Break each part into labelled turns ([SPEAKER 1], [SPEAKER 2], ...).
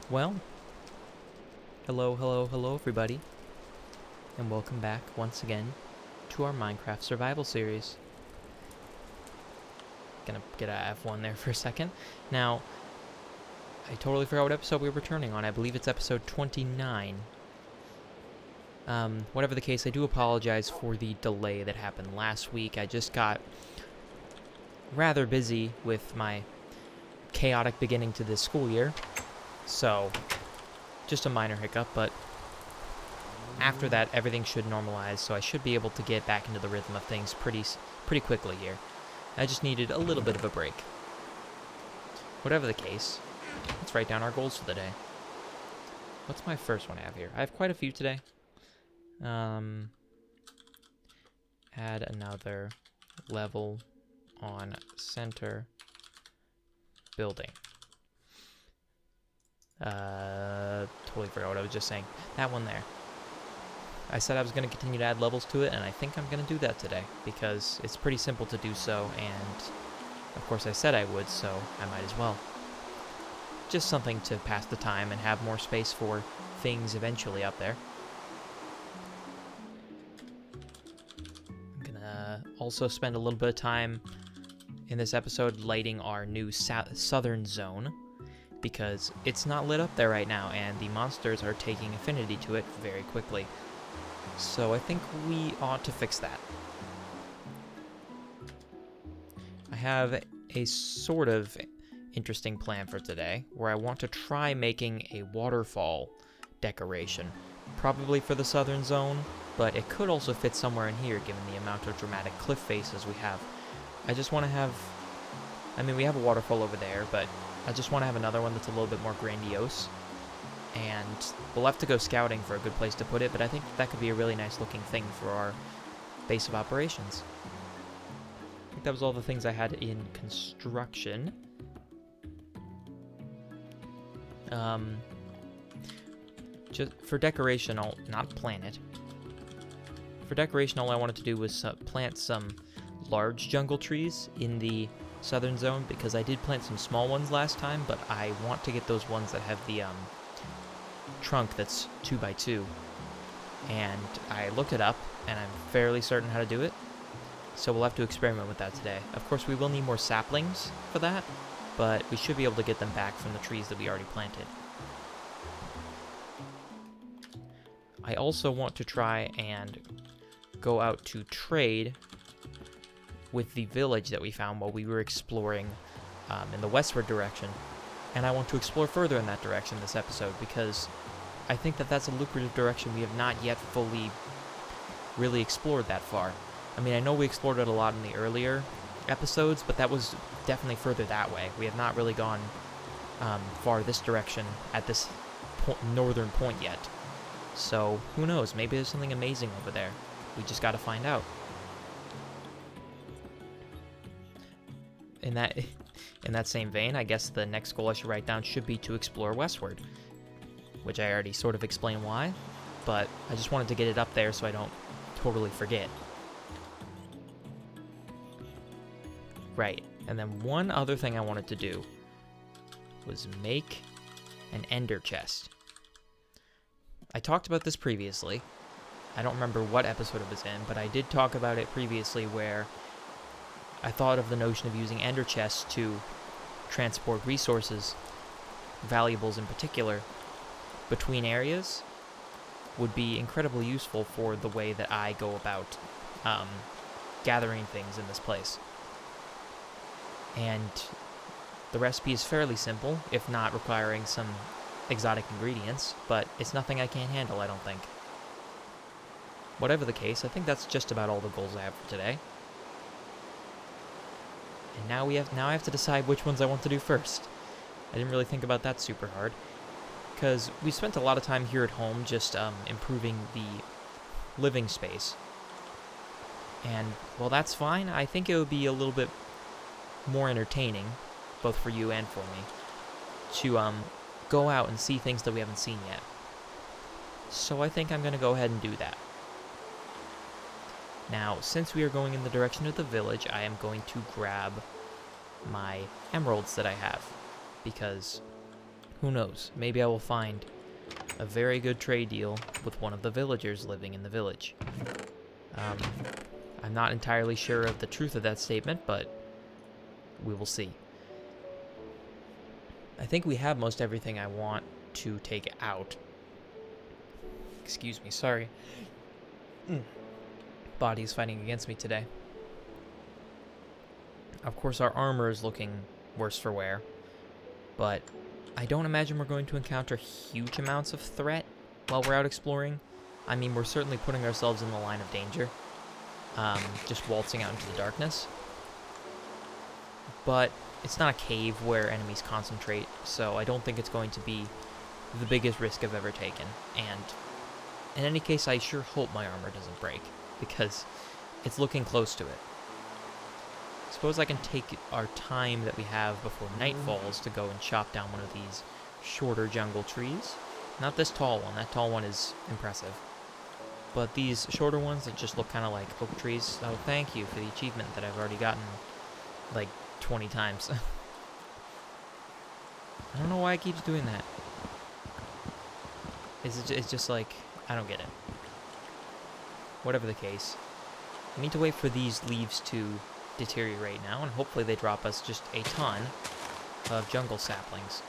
[SPEAKER 1] Well, hello everybody, and welcome back once again to our Minecraft survival series. Gonna get a F1 there for a second. Now, I totally forgot what episode we were returning on. I believe it's episode 29. Whatever the case, I do apologize for the delay that happened last week. I just got rather busy with my chaotic beginning to this school year, so just a minor hiccup, but after that, everything should normalize, so I should be able to get back into the rhythm of things pretty quickly here. I just needed a little bit of a break. Whatever the case, let's write down our goals for the day. What's my first one I have here? I have quite a few today. Add another level on center building. Totally forgot what I was just saying. That one there. I said I was going to continue to add levels to it, and I think I'm going to do that today, because it's pretty simple to do so, and of course I said I would, so I might as well. Just something to pass the time and have more space for things eventually up there. I'm going to also spend a little bit of time in this episode lighting our new southern zone, because it's not lit up there right now, and the monsters are taking affinity to it very quickly. So I think we ought to fix that. I have a sort of interesting plan for today, where I want to try making a waterfall decoration. Probably for the southern zone, but it could also fit somewhere in here given the amount of dramatic cliff faces we have. I just want to have... I mean, we have a waterfall over there, but I just want to have another one that's a little bit more grandiose. And we'll have to go scouting for a good place to put it, but I think that could be a really nice looking thing for our base of operations. I think that was all the things I had in construction. Just for decoration, I'll not plant it. For decoration, all I wanted to do was plant some large jungle trees in the southern zone, because I did plant some small ones last time, but I want to get those ones that have the trunk that's 2x2, and I looked it up and I'm fairly certain how to do it, so we'll have to experiment with that today. Of course, we will need more saplings for that, but we should be able to get them back from the trees that we already planted. I also want to try and go out to trade with the village that we found while we were exploring in the westward direction, and I want to explore further in that direction this episode, because I think that that's a lucrative direction we have not yet fully really explored that far. I mean, I know we explored it a lot in the earlier episodes, but that was definitely further that way. We have not really gone far this direction at this northern point yet. So, who knows? Maybe there's something amazing over there. We just gotta find out. In that same vein, I guess the next goal I should write down should be to explore westward, which I already sort of explained why, but I just wanted to get it up there so I don't totally forget. Right, and then one other thing I wanted to do was make an ender chest. I talked about this previously. I don't remember what episode it was in, but I did talk about it previously, where I thought of the notion of using ender chests to transport resources, valuables in particular, between areas would be incredibly useful for the way that I go about gathering things in this place. And the recipe is fairly simple, if not requiring some exotic ingredients, but it's nothing I can't handle, I don't think. Whatever the case, I think that's just about all the goals I have for today. And now I have to decide which ones I want to do first. I didn't really think about that super hard, because we spent a lot of time here at home just improving the living space. And while that's fine, I think it would be a little bit more entertaining, both for you and for me, to go out and see things that we haven't seen yet. So I think I'm going to go ahead and do that. Now, since we are going in the direction of the village, I am going to grab my emeralds that I have, because Who knows? Maybe I will find a very good trade deal with one of the villagers living in the village. I'm not entirely sure of the truth of that statement, but we will see. I think we have most everything I want to take out. Excuse me, sorry. Body's fighting against me today. Of course, our armor is looking worse for wear, but I don't imagine we're going to encounter huge amounts of threat while we're out exploring. I mean, we're certainly putting ourselves in the line of danger, just waltzing out into the darkness. But it's not a cave where enemies concentrate, so I don't think it's going to be the biggest risk I've ever taken. And in any case, I sure hope my armor doesn't break, because it's looking close to it. Suppose I can take our time that we have before night falls to go and chop down one of these shorter jungle trees. Not this tall one. That tall one is impressive. But these shorter ones that just look kind of like oak trees. So thank you for the achievement that I've already gotten like 20 times. I don't know why it keeps doing that. It's just like, I don't get it. Whatever the case. I need to wait for these leaves to deteriorate now, and hopefully they drop us just a ton of jungle saplings.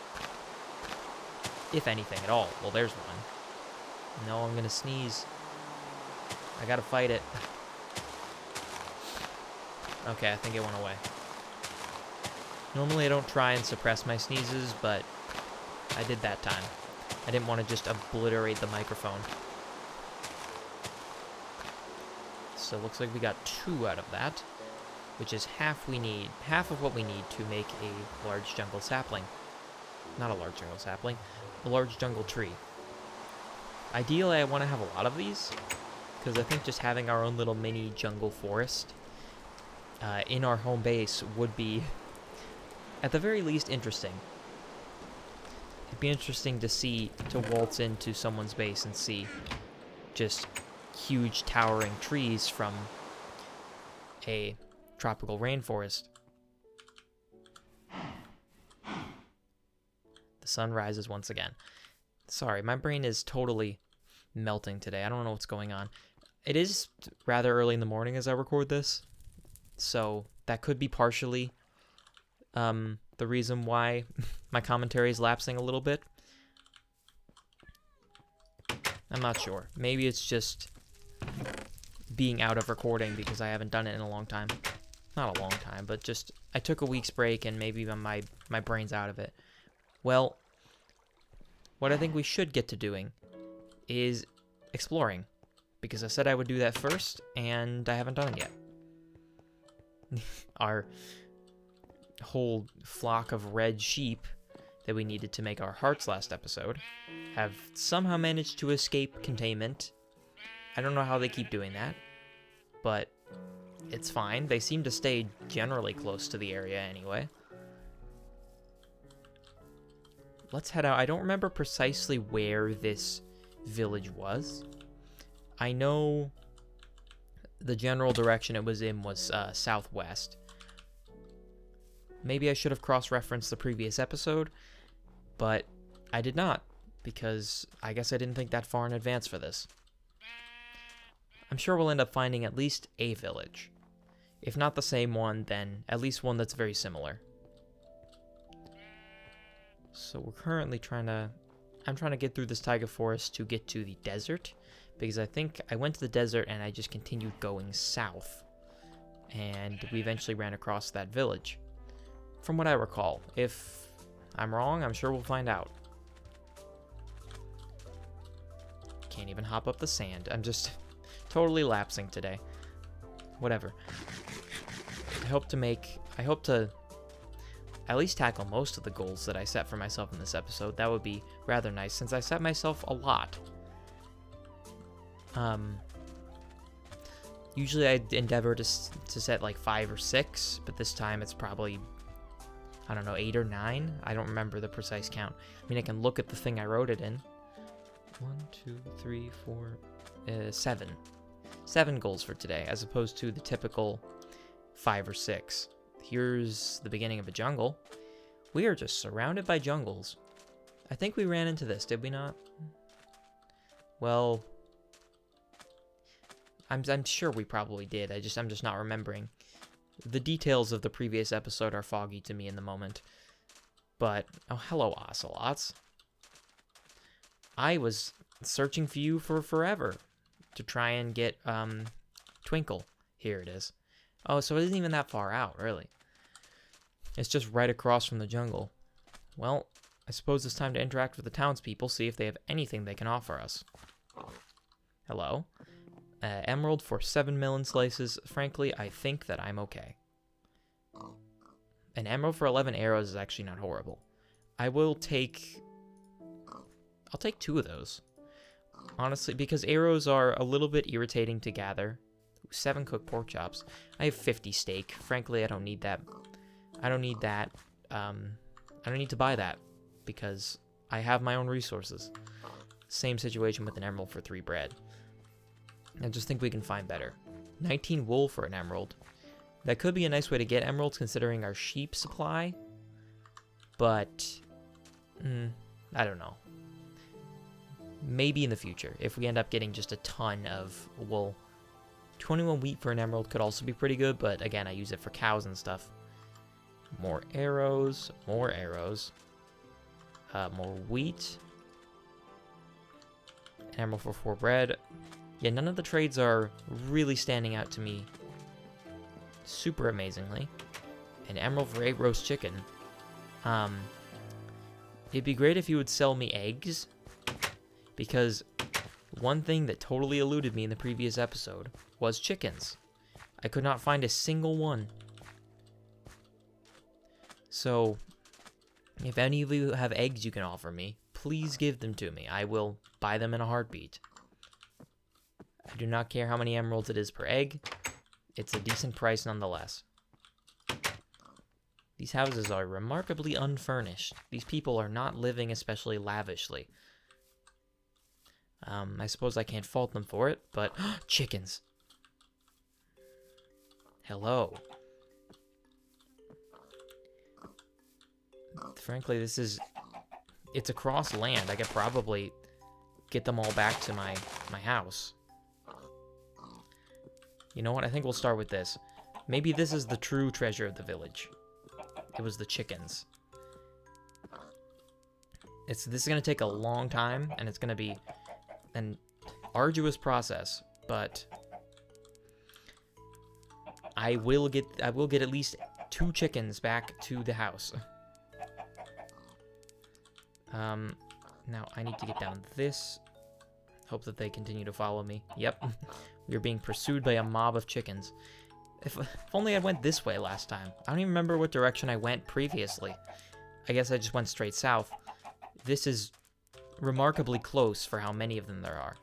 [SPEAKER 1] If anything at all. Well, there's one. No, I'm gonna sneeze. I gotta fight it. Okay, I think it went away. Normally I don't try and suppress my sneezes, but I did that time. I didn't want to just obliterate the microphone. So it looks like we got 2 out of that, which is half of what we need to make a large jungle sapling. Not a large jungle sapling, a large jungle tree. Ideally, I want to have a lot of these, because I think just having our own little mini jungle forest in our home base would be, at the very least, interesting. It'd be interesting to waltz into someone's base and see just huge towering trees from a tropical rainforest. The sun rises once again. Sorry, my brain is totally melting today. I don't know what's going on. It is rather early in the morning as I record this, so that could be partially the reason why my commentary is lapsing a little bit. I'm not sure. Maybe it's just being out of recording because I haven't done it in a long time. Not a long time, but just I took a week's break and maybe my brain's out of it. Well, what I think we should get to doing is exploring, because I said I would do that first, and I haven't done it yet. Our whole flock of red sheep that we needed to make our hearts last episode have somehow managed to escape containment. I don't know how they keep doing that, but it's fine. They seem to stay generally close to the area anyway. Let's head out. I don't remember precisely where this village was. I know the general direction it was in was southwest. Maybe I should have cross-referenced the previous episode, but I did not, because I guess I didn't think that far in advance for this. I'm sure we'll end up finding at least a village. If not the same one, then at least one that's very similar. So we're currently I'm trying to get through this taiga forest to get to the desert, because I think I went to the desert and I just continued going south, and we eventually ran across that village. From what I recall. If I'm wrong, I'm sure we'll find out. Can't even hop up the sand. I'm just totally lapsing today. Whatever. I hope to at least tackle most of the goals that I set for myself in this episode. That would be rather nice, since I set myself a lot. Usually I endeavor to set like 5 or 6, but this time it's probably, I don't know, 8 or 9? I don't remember the precise count. I mean, I can look at the thing I wrote it in. 1, 2, 3, 4, 7. 7 goals for today, as opposed to the typical 5 or 6. Here's the beginning of a jungle. We are just surrounded by jungles. I think we ran into this, did we not? Well, I'm sure we probably did. I'm just not remembering. The details of the previous episode are foggy to me in the moment. But, oh, hello, ocelots. I was searching for you for forever to try and get, Twinkle. Here it is. Oh, so it isn't even that far out, really. It's just right across from the jungle. Well, I suppose it's time to interact with the townspeople, see if they have anything they can offer us. Hello? Emerald for 7 melon slices. Frankly, I think that I'm okay. An emerald for 11 arrows is actually not horrible. I'll take 2 of those. Honestly, because arrows are a little bit irritating to gather. 7 cooked pork chops. I have 50 steak. Frankly, I don't need that. I don't need that. I don't need to buy that because I have my own resources. Same situation with an emerald for 3 bread. I just think we can find better. 19 wool for an emerald. That could be a nice way to get emeralds considering our sheep supply. But, I don't know. Maybe in the future, if we end up getting just a ton of wool. 21 wheat for an emerald could also be pretty good, but again, I use it for cows and stuff. More arrows, more wheat. An emerald for 4 bread. Yeah, none of the trades are really standing out to me super amazingly. An emerald for 8 roast chicken. It'd be great if you would sell me eggs, because one thing that totally eluded me in the previous episode was chickens. I could not find a single one. So, if any of you have eggs you can offer me, please give them to me. I will buy them in a heartbeat. I do not care how many emeralds it is per egg. It's a decent price nonetheless. These houses are remarkably unfurnished. These people are not living especially lavishly. I suppose I can't fault them for it, but chickens. Hello. Frankly, it's across land. I could probably get them all back to my house. You know what? I think we'll start with this. Maybe this is the true treasure of the village. It was the chickens. This is going to take a long time, and it's going to be an arduous process, but I will get at least 2 chickens back to the house. Now I need to get down this. Hope that they continue to follow me. Yep. We're being pursued by a mob of chickens. If only I went this way last time. I don't even remember what direction I went previously. I guess I just went straight south. This is remarkably close for how many of them there are.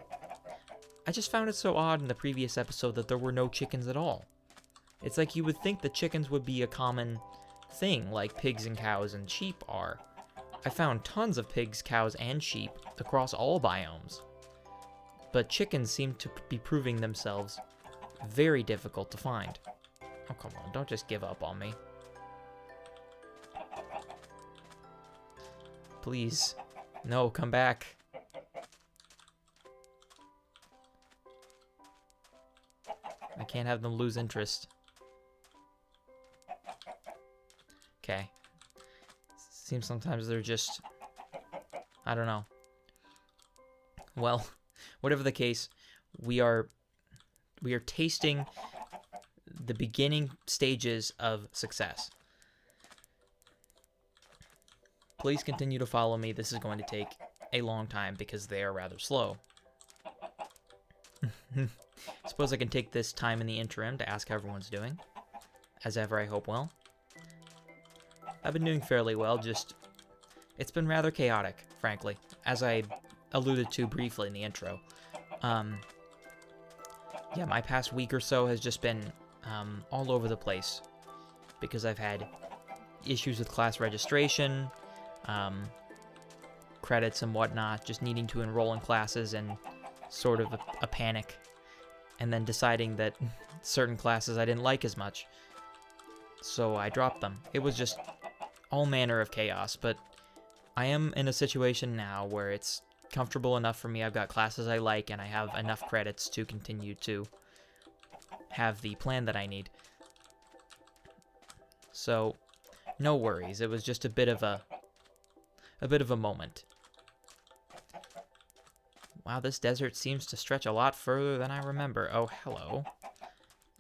[SPEAKER 1] I just found it so odd in the previous episode that there were no chickens at all. It's like you would think that chickens would be a common thing, like pigs and cows and sheep are. I found tons of pigs, cows, and sheep across all biomes. But chickens seem to be proving themselves very difficult to find. Oh, come on, don't just give up on me. Please. No, come back. I can't have them lose interest. Okay. Seems sometimes they're just... I don't know. Well, whatever the case, we are tasting the beginning stages of success. Please continue to follow me. This is going to take a long time because they are rather slow. Suppose I can take this time in the interim to ask how everyone's doing. As ever, I hope well. I've been doing fairly well, just... It's been rather chaotic, frankly, as I alluded to briefly in the intro. Yeah, my past week or so has just been all over the place because I've had issues with class registration, credits and whatnot, just needing to enroll in classes and sort of a panic, and then deciding that certain classes I didn't like as much, so I dropped them. It was just all manner of chaos, but I am in a situation now where it's comfortable enough for me. I've got classes I like, and I have enough credits to continue to have the plan that I need. So, no worries. It was just a bit of a moment. Wow, this desert seems to stretch a lot further than I remember. Oh, hello.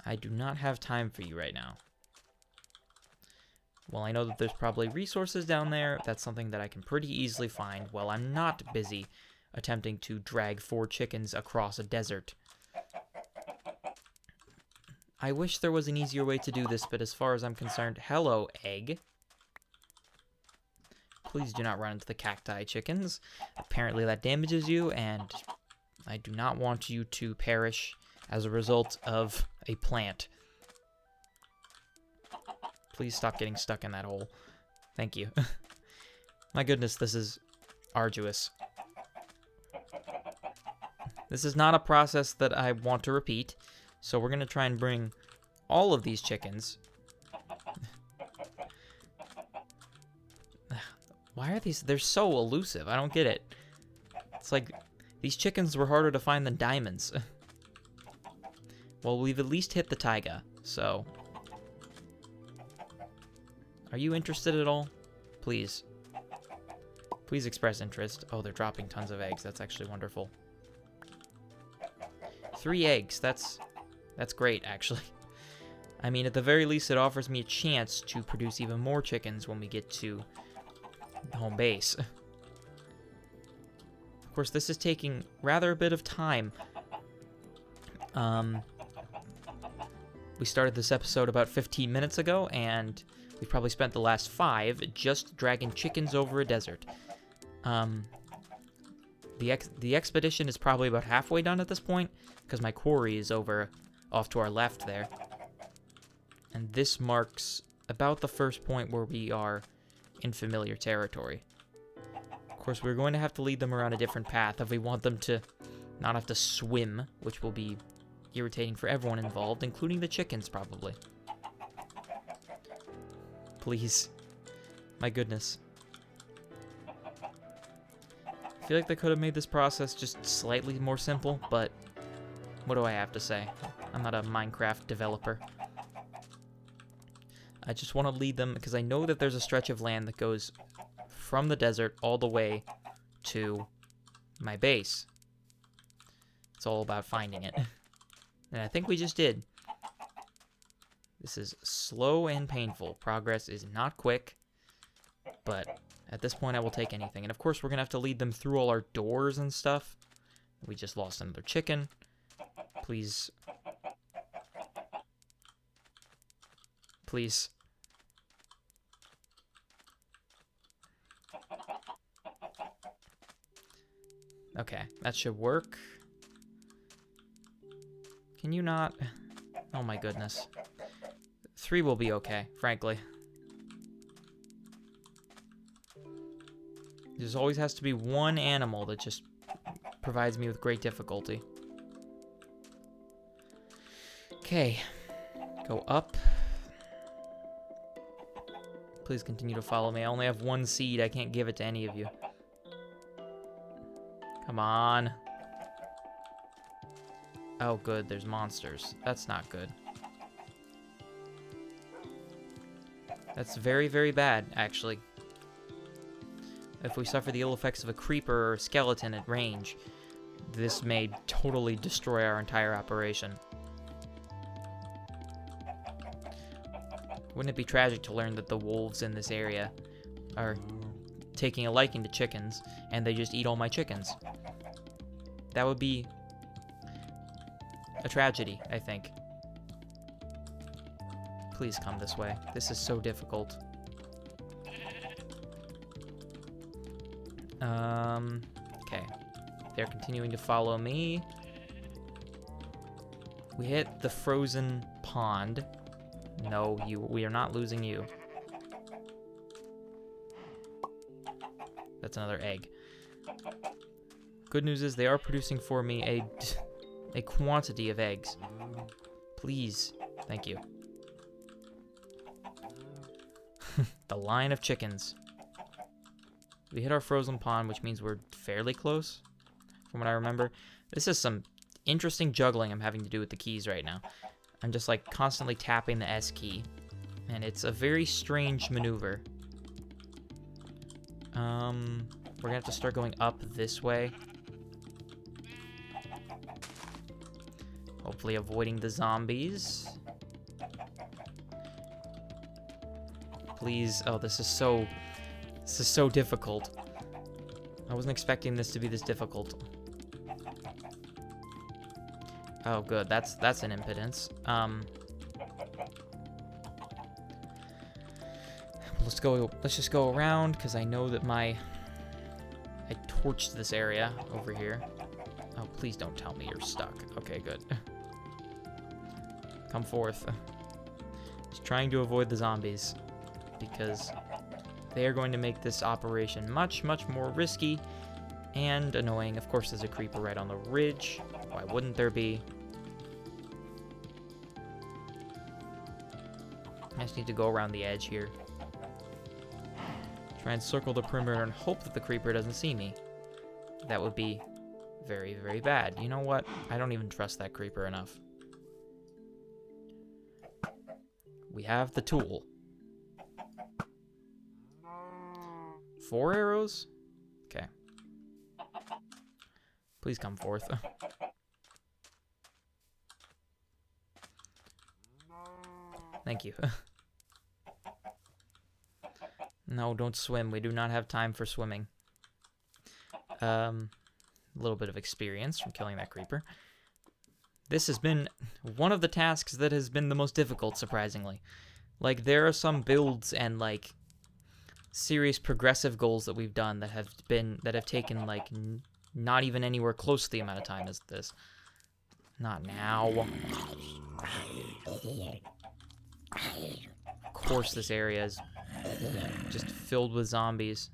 [SPEAKER 1] I do not have time for you right now. Well, I know that there's probably resources down there. That's something that I can pretty easily find while I'm not busy attempting to drag 4 chickens across a desert. I wish there was an easier way to do this, but as far as I'm concerned... Hello, egg. Please do not run into the cacti, chickens. Apparently that damages you, and I do not want you to perish as a result of a plant. Please stop getting stuck in that hole. Thank you. My goodness, this is arduous. This is not a process that I want to repeat, so we're going to try and bring all of these chickens. Why are these? They're so elusive. I don't get it. It's like these chickens were harder to find than diamonds. Well, we've at least hit the taiga, so... Are you interested at all? Please. Please express interest. Oh, they're dropping tons of eggs. That's actually wonderful. 3 eggs. That's great, actually. I mean, at the very least, it offers me a chance to produce even more chickens when we get to the home base. Of course, this is taking rather a bit of time. We started this episode about 15 minutes ago, and we've probably spent the last 5 just dragging chickens over a desert. The expedition is probably about halfway done at this point, because my quarry is off to our left there. And this marks about the first point where we are in familiar territory. Of course, we're going to have to lead them around a different path if we want them to not have to swim, which will be irritating for everyone involved, including the chickens, probably. Please. My goodness. I feel like they could have made this process just slightly more simple, but what do I have to say? I'm not a Minecraft developer. I just want to lead them because I know that there's a stretch of land that goes from the desert all the way to my base. It's all about finding it. And I think we just did. This is slow and painful. Progress is not quick, but at this point I will take anything. And of course we're going to have to lead them through all our doors and stuff. We just lost another chicken. Please. Please. Okay, that should work. Can you not? Oh my goodness. 3 will be okay, frankly. There's always has to be one animal that just provides me with great difficulty. Okay. Go up. Please continue to follow me. I only have 1 seed. I can't give it to any of you. Come on. Oh, good. There's monsters. That's not good. That's very, very bad, actually. If we suffer the ill effects of a creeper or a skeleton at range, this may totally destroy our entire operation. Wouldn't it be tragic to learn that the wolves in this area are taking a liking to chickens, and they just eat all my chickens? That would be a tragedy, I think. Please come this way. This is so difficult. Okay. They're continuing to follow me. We hit the frozen pond. No, we are not losing you. That's another egg. Good news is they are producing for me a quantity of eggs. Please. Thank you. The line of chickens. We hit our frozen pond, which means we're fairly close, from what I remember. This is some interesting juggling I'm having to do with the keys right now. I'm just like constantly tapping the S key, and it's a very strange maneuver. We're gonna have to start going up this way. Hopefully avoiding the zombies. Please. Oh, this is so difficult. I wasn't expecting this to be this difficult. Oh, good. That's an impedance. Let's just go around, because I know that I torched this area over here. Oh, please don't tell me you're stuck. Okay, good. Come forth. Just trying to avoid the zombies, because they are going to make this operation much, much more risky and annoying. Of course, there's a creeper right on the ridge. Why wouldn't there be? I just need to go around the edge here. Try and circle the perimeter and hope that the creeper doesn't see me. That would be very, very bad. You know what? I don't even trust that creeper enough. We have the tool. 4 arrows? Okay. Please come forth. Thank you. No, don't swim. We do not have time for swimming. A little bit of experience from killing that creeper. This has been one of the tasks that has been the most difficult, surprisingly. Like, there are some builds and, like, serious progressive goals that we've done that have taken, like, not even anywhere close to the amount of time as this. Not now. Of course this area is just filled with zombies.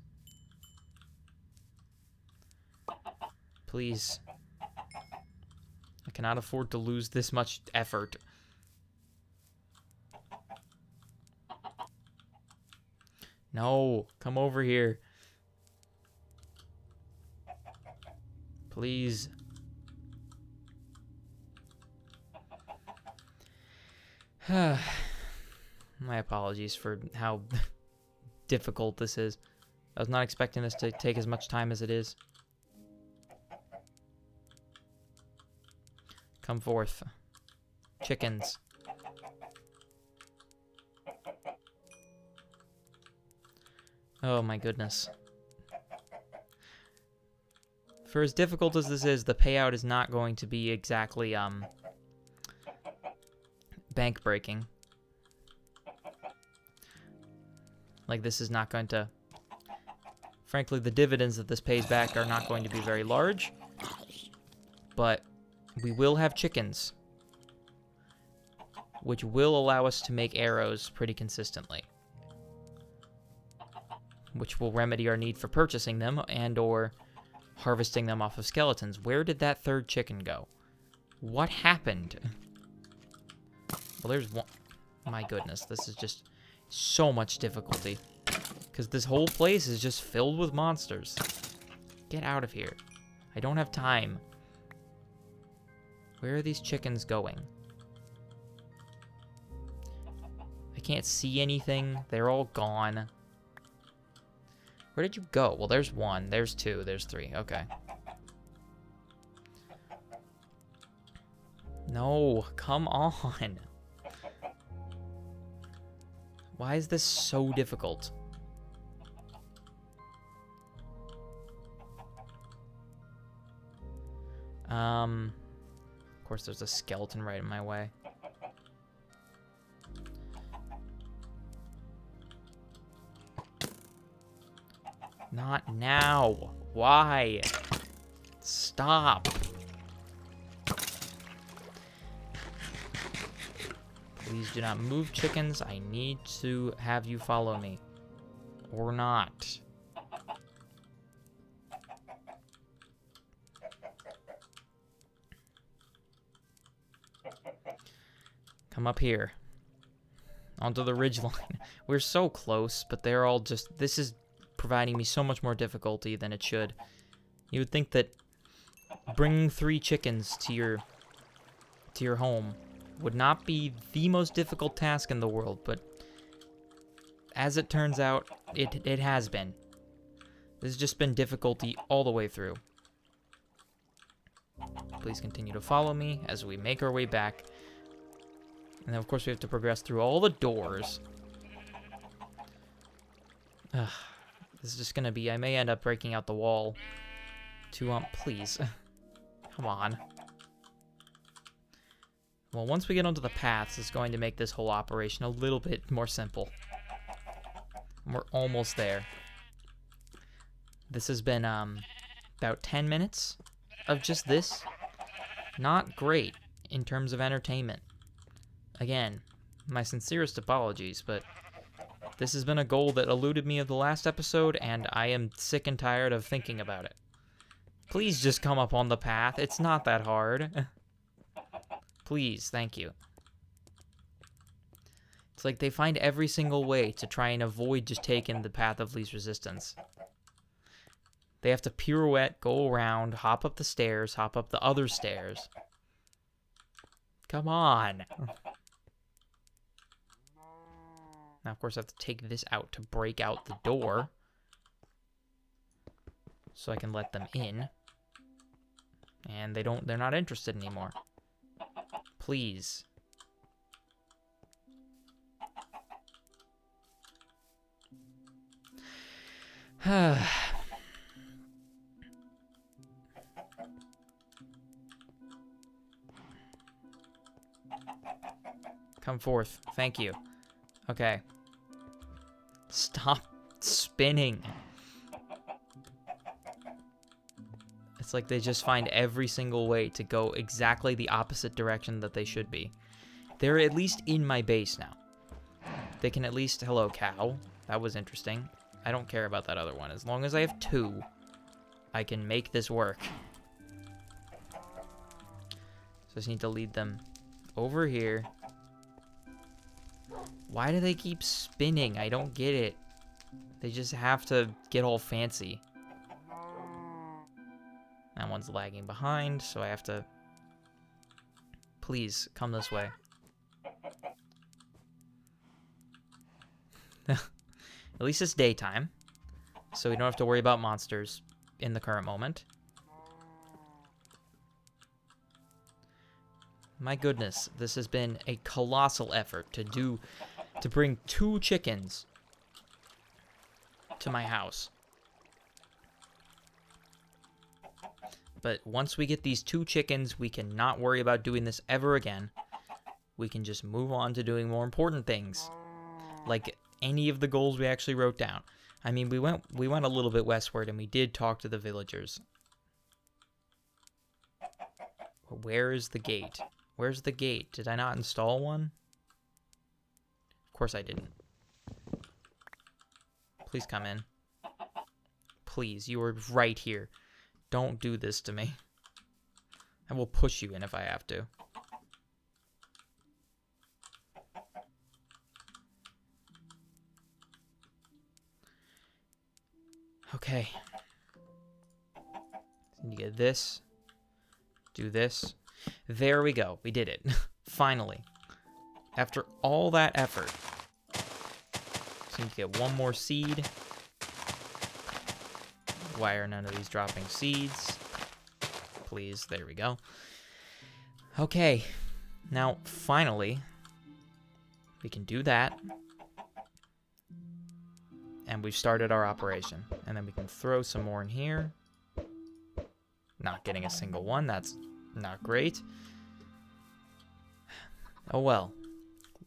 [SPEAKER 1] Please. I cannot afford to lose this much effort. No, come over here. Please. My apologies for how difficult this is. I was not expecting this to take as much time as it is. Come forth. Chickens. Oh my goodness. For as difficult as this is, the payout is not going to be exactly, bank breaking. Like, this is not going to... Frankly, the dividends that this pays back are not going to be very large. But we will have chickens, which will allow us to make arrows pretty consistently, which will remedy our need for purchasing them and or harvesting them off of skeletons. Where did that third chicken go? What happened? Well, there's one. My goodness, this is just so much difficulty, because this whole place is just filled with monsters. Get out of here. I don't have time. Where are these chickens going? I can't see anything. They're all gone. Where did you go? Well, there's one. There's two. There's three. Okay. No, come on. Why is this so difficult? Of course, there's a skeleton right in my way. Not now. Why? Stop. Please do not move, chickens. I need to have you follow me. Or not. Come up here. Onto the ridge line. We're so close, but they're all just... This is providing me so much more difficulty than it should. You would think that bringing 3 chickens to your home would not be the most difficult task in the world, but as it turns out, it has been. This has just been difficulty all the way through. Please continue to follow me as we make our way back. And then, of course, we have to progress through all the doors. Ugh, this is just gonna be... I may end up breaking out the wall to, please. Come on. Well, once we get onto the paths, it's going to make this whole operation a little bit more simple. We're almost there. This has been, about 10 minutes of just this. Not great in terms of entertainment. Again, my sincerest apologies, but this has been a goal that eluded me of the last episode, and I am sick and tired of thinking about it. Please just come up on the path. It's not that hard. Please, thank you. It's like they find every single way to try and avoid just taking the path of least resistance. They have to pirouette, go around, hop up the stairs, hop up the other stairs. Come on. Now, of course, I have to take this out to break out the door so I can let them in. And they're not interested anymore. Please. Come forth. Thank you. Okay. Stop spinning. It's like they just find every single way to go exactly the opposite direction that they should be. They're at least in my base now. They can at least... Hello, cow. That was interesting. I don't care about that other one. As long as I have 2, I can make this work. So I just need to lead them over here. Why do they keep spinning? I don't get it. They just have to get all fancy. That one's lagging behind, so I have to... Please, come this way. At least it's daytime, so we don't have to worry about monsters in the current moment. My goodness, this has been a colossal effort to bring 2 chickens to my house. But once we get these 2 chickens, we can not worry about doing this ever again. We can just move on to doing more important things, like any of the goals we actually wrote down. I mean, we went a little bit westward, and we did talk to the villagers. Where is the gate? Where's the gate? Did I not install one? Of course I didn't. Please come in. Please, you are right here. Don't do this to me. I will push you in if I have to. Okay. You get this. Do this. There we go. We did it. Finally. After all that effort. So you get 1 more seed. Why are none of these dropping seeds? Please. There we go. Okay. Now, finally, we can do that. And we've started our operation. And then we can throw some more in here. Not getting a single one. That's not great. Oh well.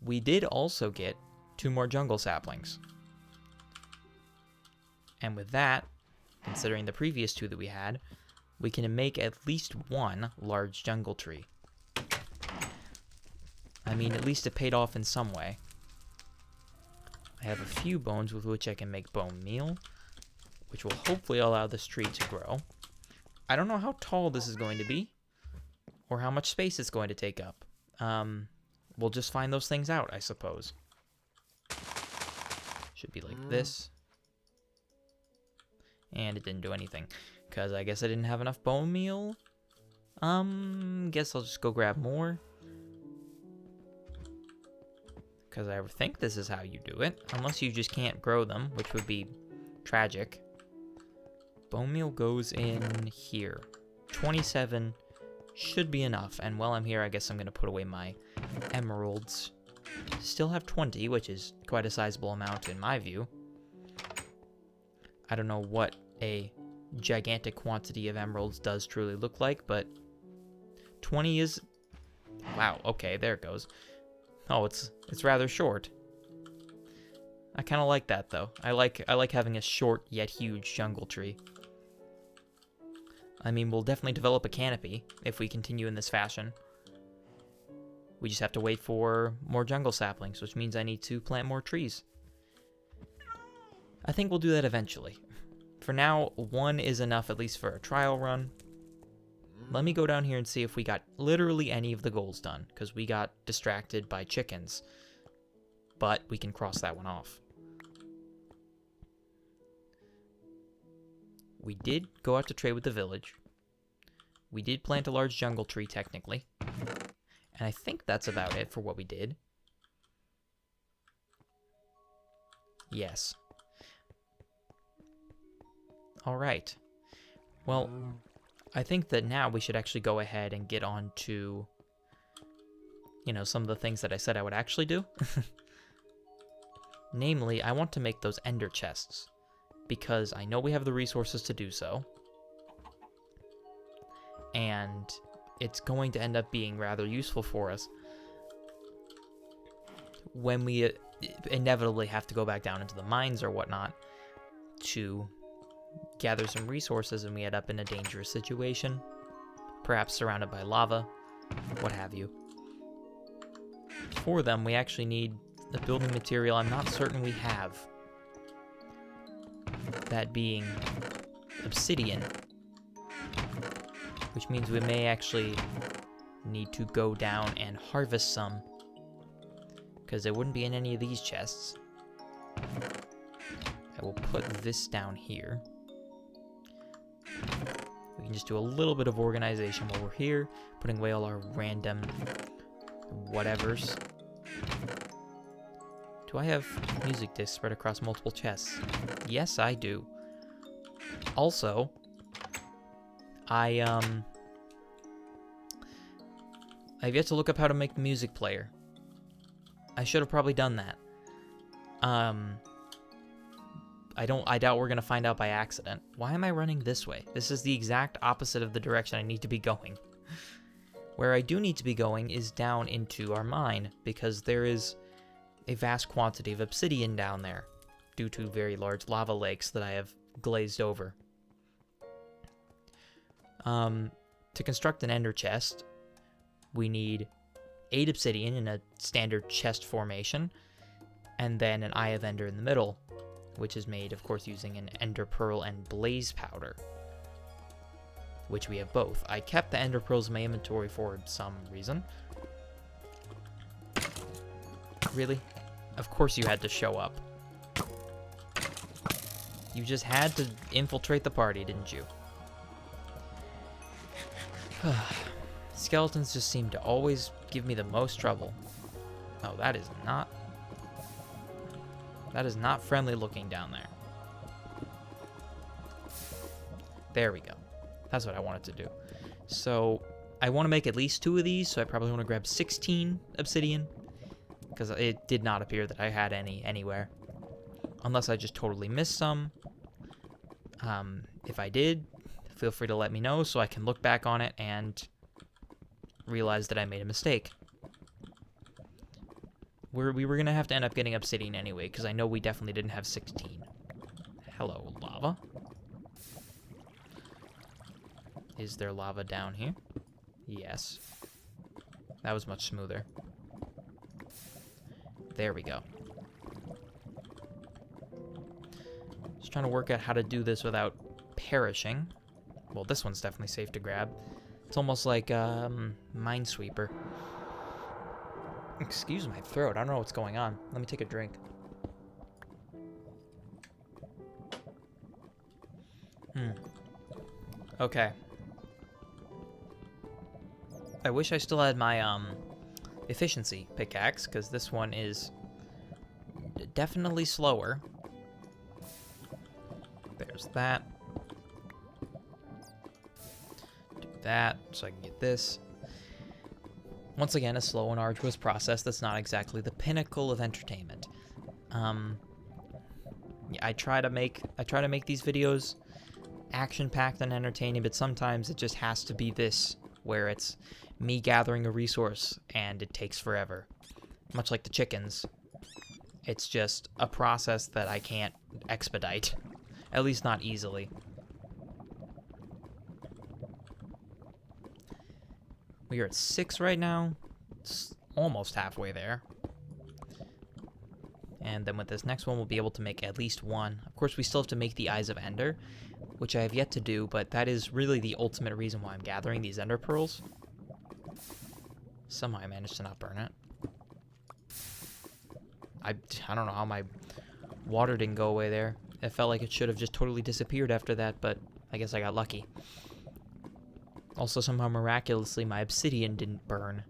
[SPEAKER 1] We did also get 2 more jungle saplings. And with that, considering the previous 2 that we had, we can make at least 1 large jungle tree. I mean, at least it paid off in some way. I have a few bones with which I can make bone meal, which will hopefully allow this tree to grow. I don't know how tall this is going to be, or how much space it's going to take up. We'll just find those things out, I suppose. Should be like this. And it didn't do anything. Because I guess I didn't have enough bone meal. Guess I'll just go grab more. Because I think this is how you do it. Unless you just can't grow them, which would be tragic. Bone meal goes in here. 27 should be enough. And while I'm here, I guess I'm going to put away my emeralds. Still have 20, which is quite a sizable amount in my view. I don't know what a gigantic quantity of emeralds does truly look like, but 20 is... Wow, okay, there it goes. Oh, it's rather short. I kind of like that, though. I like having a short yet huge jungle tree. I mean, we'll definitely develop a canopy if we continue in this fashion. We just have to wait for more jungle saplings, which means I need to plant more trees. I think we'll do that eventually. For now, 1 is enough, at least for a trial run. Let me go down here and see if we got literally any of the goals done, because we got distracted by chickens. But we can cross that one off. We did go out to trade with the village. We did plant a large jungle tree, technically. And I think that's about it for what we did. Yes. Alright. Well, I think that now we should actually go ahead and get on to, you know, some of the things that I said I would actually do. Namely, I want to make those ender chests, because I know we have the resources to do so. And it's going to end up being rather useful for us when we inevitably have to go back down into the mines or whatnot to gather some resources and we end up in a dangerous situation, perhaps surrounded by lava, what have you. For them, we actually need a building material I'm not certain we have. That being obsidian. Which means we may actually need to go down and harvest some. Because it wouldn't be in any of these chests. I will put this down here. We can just do a little bit of organization while we're here, putting away all our random whatevers. Do I have music discs spread across multiple chests? Yes, I do. Also, I've yet to look up how to make the music player. I should have probably done that. I doubt we're gonna find out by accident. Why am I running this way? This is the exact opposite of the direction I need to be going. Where I do need to be going is down into our mine, because there is a vast quantity of obsidian down there, due to very large lava lakes that I have glazed over. To construct an ender chest, we need 8 obsidian in a standard chest formation, and then an Eye of Ender in the middle, which is made, of course, using an ender pearl and blaze powder, which we have both. I kept the ender pearls in my inventory for some reason. Really? Of course you had to show up. You just had to infiltrate the party, didn't you? Skeletons just seem to always give me the most trouble. Oh, that is not friendly looking down there. There we go. That's what I wanted to do. So, I want to make at least 2 of these, so I probably want to grab 16 obsidian, because it did not appear that I had any anywhere. Unless I just totally missed some. If I did, feel free to let me know so I can look back on it and realize that I made a mistake. We were going to have to end up getting obsidian anyway, because I know we definitely didn't have 16. Hello, lava. Is there lava down here? Yes. That was much smoother. There we go. Just trying to work out how to do this without perishing. Well, this one's definitely safe to grab. It's almost like Minesweeper. Excuse my throat. I don't know what's going on. Let me take a drink. Okay. I wish I still had my, efficiency pickaxe, because this one is definitely slower. There's that. Do that, so I can get this. Once again, a slow and arduous process that's not exactly the pinnacle of entertainment. Yeah, I try to make these videos action-packed and entertaining, but sometimes it just has to be this, where it's me gathering a resource and it takes forever. Much like the chickens. It's just a process that I can't expedite. At least not easily. We are at 6 right now. It's almost halfway there. And then with this next one, we'll be able to make at least one. Of course, we still have to make the Eyes of Ender, which I have yet to do, but that is really the ultimate reason why I'm gathering these Ender Pearls. Somehow I managed to not burn it. I don't know how my water didn't go away there. It felt like it should have just totally disappeared after that, but I guess I got lucky. Also, somehow miraculously, my obsidian didn't burn,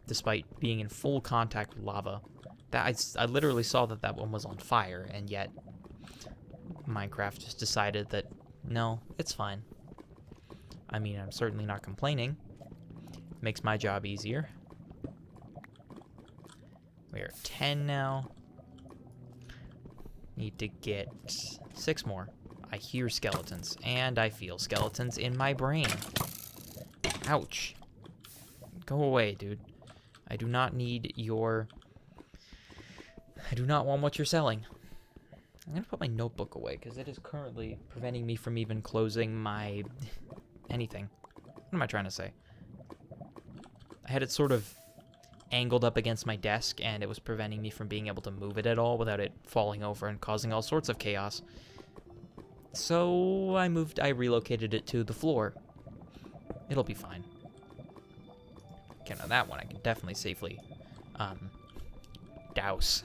[SPEAKER 1] despite being in full contact with lava. I literally saw that one was on fire, and yet Minecraft just decided that, no, it's fine. I mean, I'm certainly not complaining. Makes my job easier. We are 10 now. Need to get 6 more. I hear skeletons, and I feel skeletons in my brain. Ouch. Go away, dude. I do not need your... I do not want what you're selling. I'm gonna put my notebook away, because it is currently preventing me from even closing my... anything. What am I trying to say? I had it sort of angled up against my desk, and it was preventing me from being able to move it at all without it falling over and causing all sorts of chaos. So I relocated it to the floor. It'll be fine. Okay, now that one I can definitely safely douse.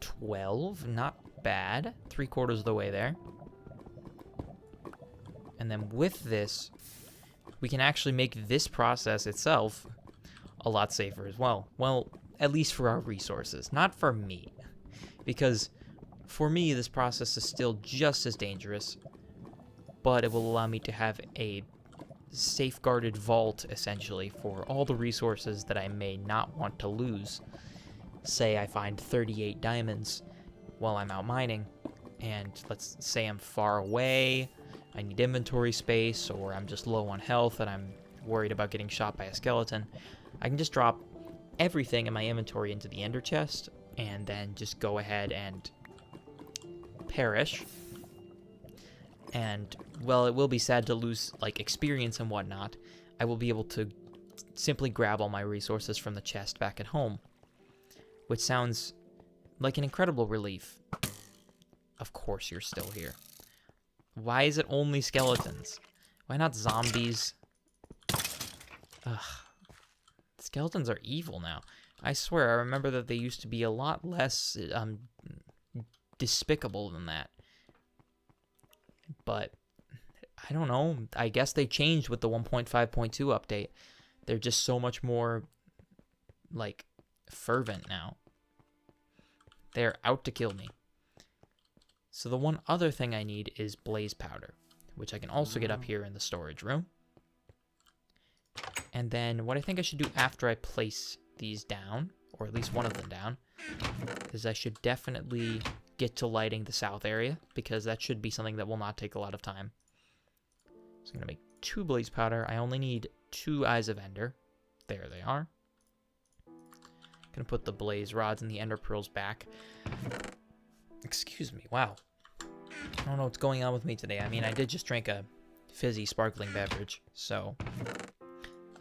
[SPEAKER 1] 12, not bad. 3/4 of the way there. And then with this, we can actually make this process itself a lot safer as well. Well, at least for our resources, not for me. Because for me, this process is still just as dangerous, but it will allow me to have a safeguarded vault, essentially, for all the resources that I may not want to lose. Say I find 38 diamonds while I'm out mining, and let's say I'm far away, I need inventory space, or I'm just low on health and I'm worried about getting shot by a skeleton. I can just drop everything in my inventory into the ender chest, and then just go ahead and perish. And, well, it will be sad to lose, like, experience and whatnot. I will be able to simply grab all my resources from the chest back at home, which sounds like an incredible relief. Of course you're still here. Why is it only skeletons? Why not zombies? Ugh. Skeletons are evil now. I swear, I remember that they used to be a lot less despicable than that. But, I don't know. I guess they changed with the 1.5.2 update. They're just so much more, like, fervent now. They're out to kill me. So the one other thing I need is blaze powder, which I can also get up here in the storage room. And then what I think I should do after I place these down, or at least one of them down, is I should definitely get to lighting the south area, because that should be something that will not take a lot of time. So I'm going to make 2 blaze powder. I only need 2 eyes of ender. There they are. Going to put the blaze rods and the ender pearls back. Excuse me, wow. I don't know what's going on with me today. I mean, I did just drink a fizzy sparkling beverage, so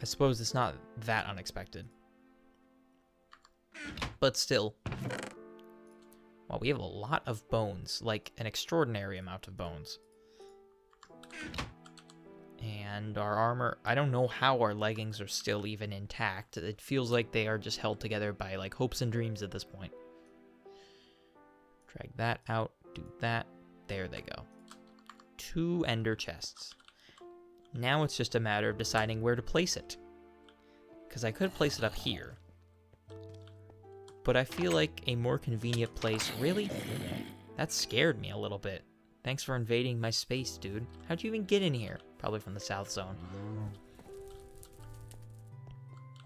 [SPEAKER 1] I suppose it's not that unexpected. But still. Wow, we have a lot of bones, like an extraordinary amount of bones. And our armor, I don't know how our leggings are still even intact. It feels like they are just held together by, like, hopes and dreams at this point. Drag that out, do that. There they go. 2 ender chests. Now it's just a matter of deciding where to place it. Because I could place it up here. But I feel like a more convenient place... Really? That scared me a little bit. Thanks for invading my space, dude. How'd you even get in here? Probably from the south zone.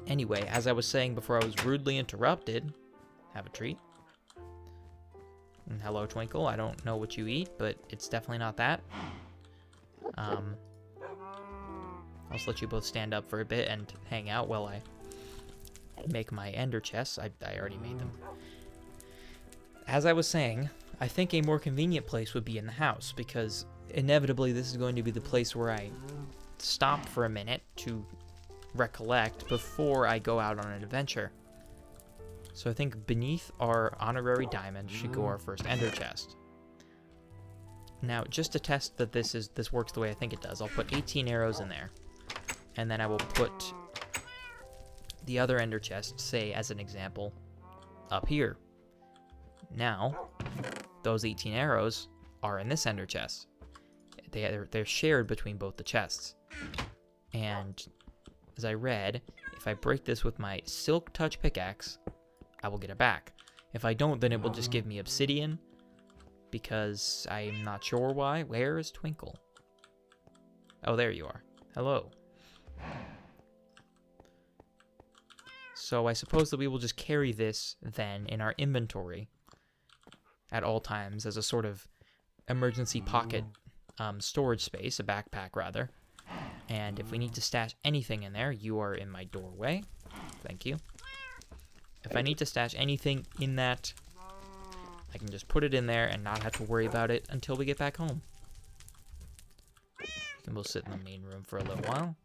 [SPEAKER 1] Anyway, as I was saying before I was rudely interrupted... Have a treat. And hello, Twinkle. I don't know what you eat, but it's definitely not that. I'll just let you both stand up for a bit and hang out while I make my ender chests. I already made them. As I was saying, I think a more convenient place would be in the house, because inevitably this is going to be the place where I stop for a minute to recollect before I go out on an adventure. So I think beneath our honorary diamond should go our first ender chest. Now, just to test that this works the way I think it does, I'll put 18 arrows in there. And then I will put the other ender chest, say as an example, up here. Now, those 18 arrows are in this ender chest. They're shared between both the chests. And as I read, if I break this with my Silk Touch pickaxe, I will get it back. If I don't, then it will just give me obsidian, because I'm not sure why. Where is Twinkle? Oh, there you are. Hello. So I suppose that we will just carry this, then, in our inventory at all times as a sort of emergency pocket storage space, a backpack, rather. And if we need to stash anything in there, you are in my doorway. Thank you. If I need to stash anything in that, I can just put it in there and not have to worry about it until we get back home. And we'll sit in the main room for a little while.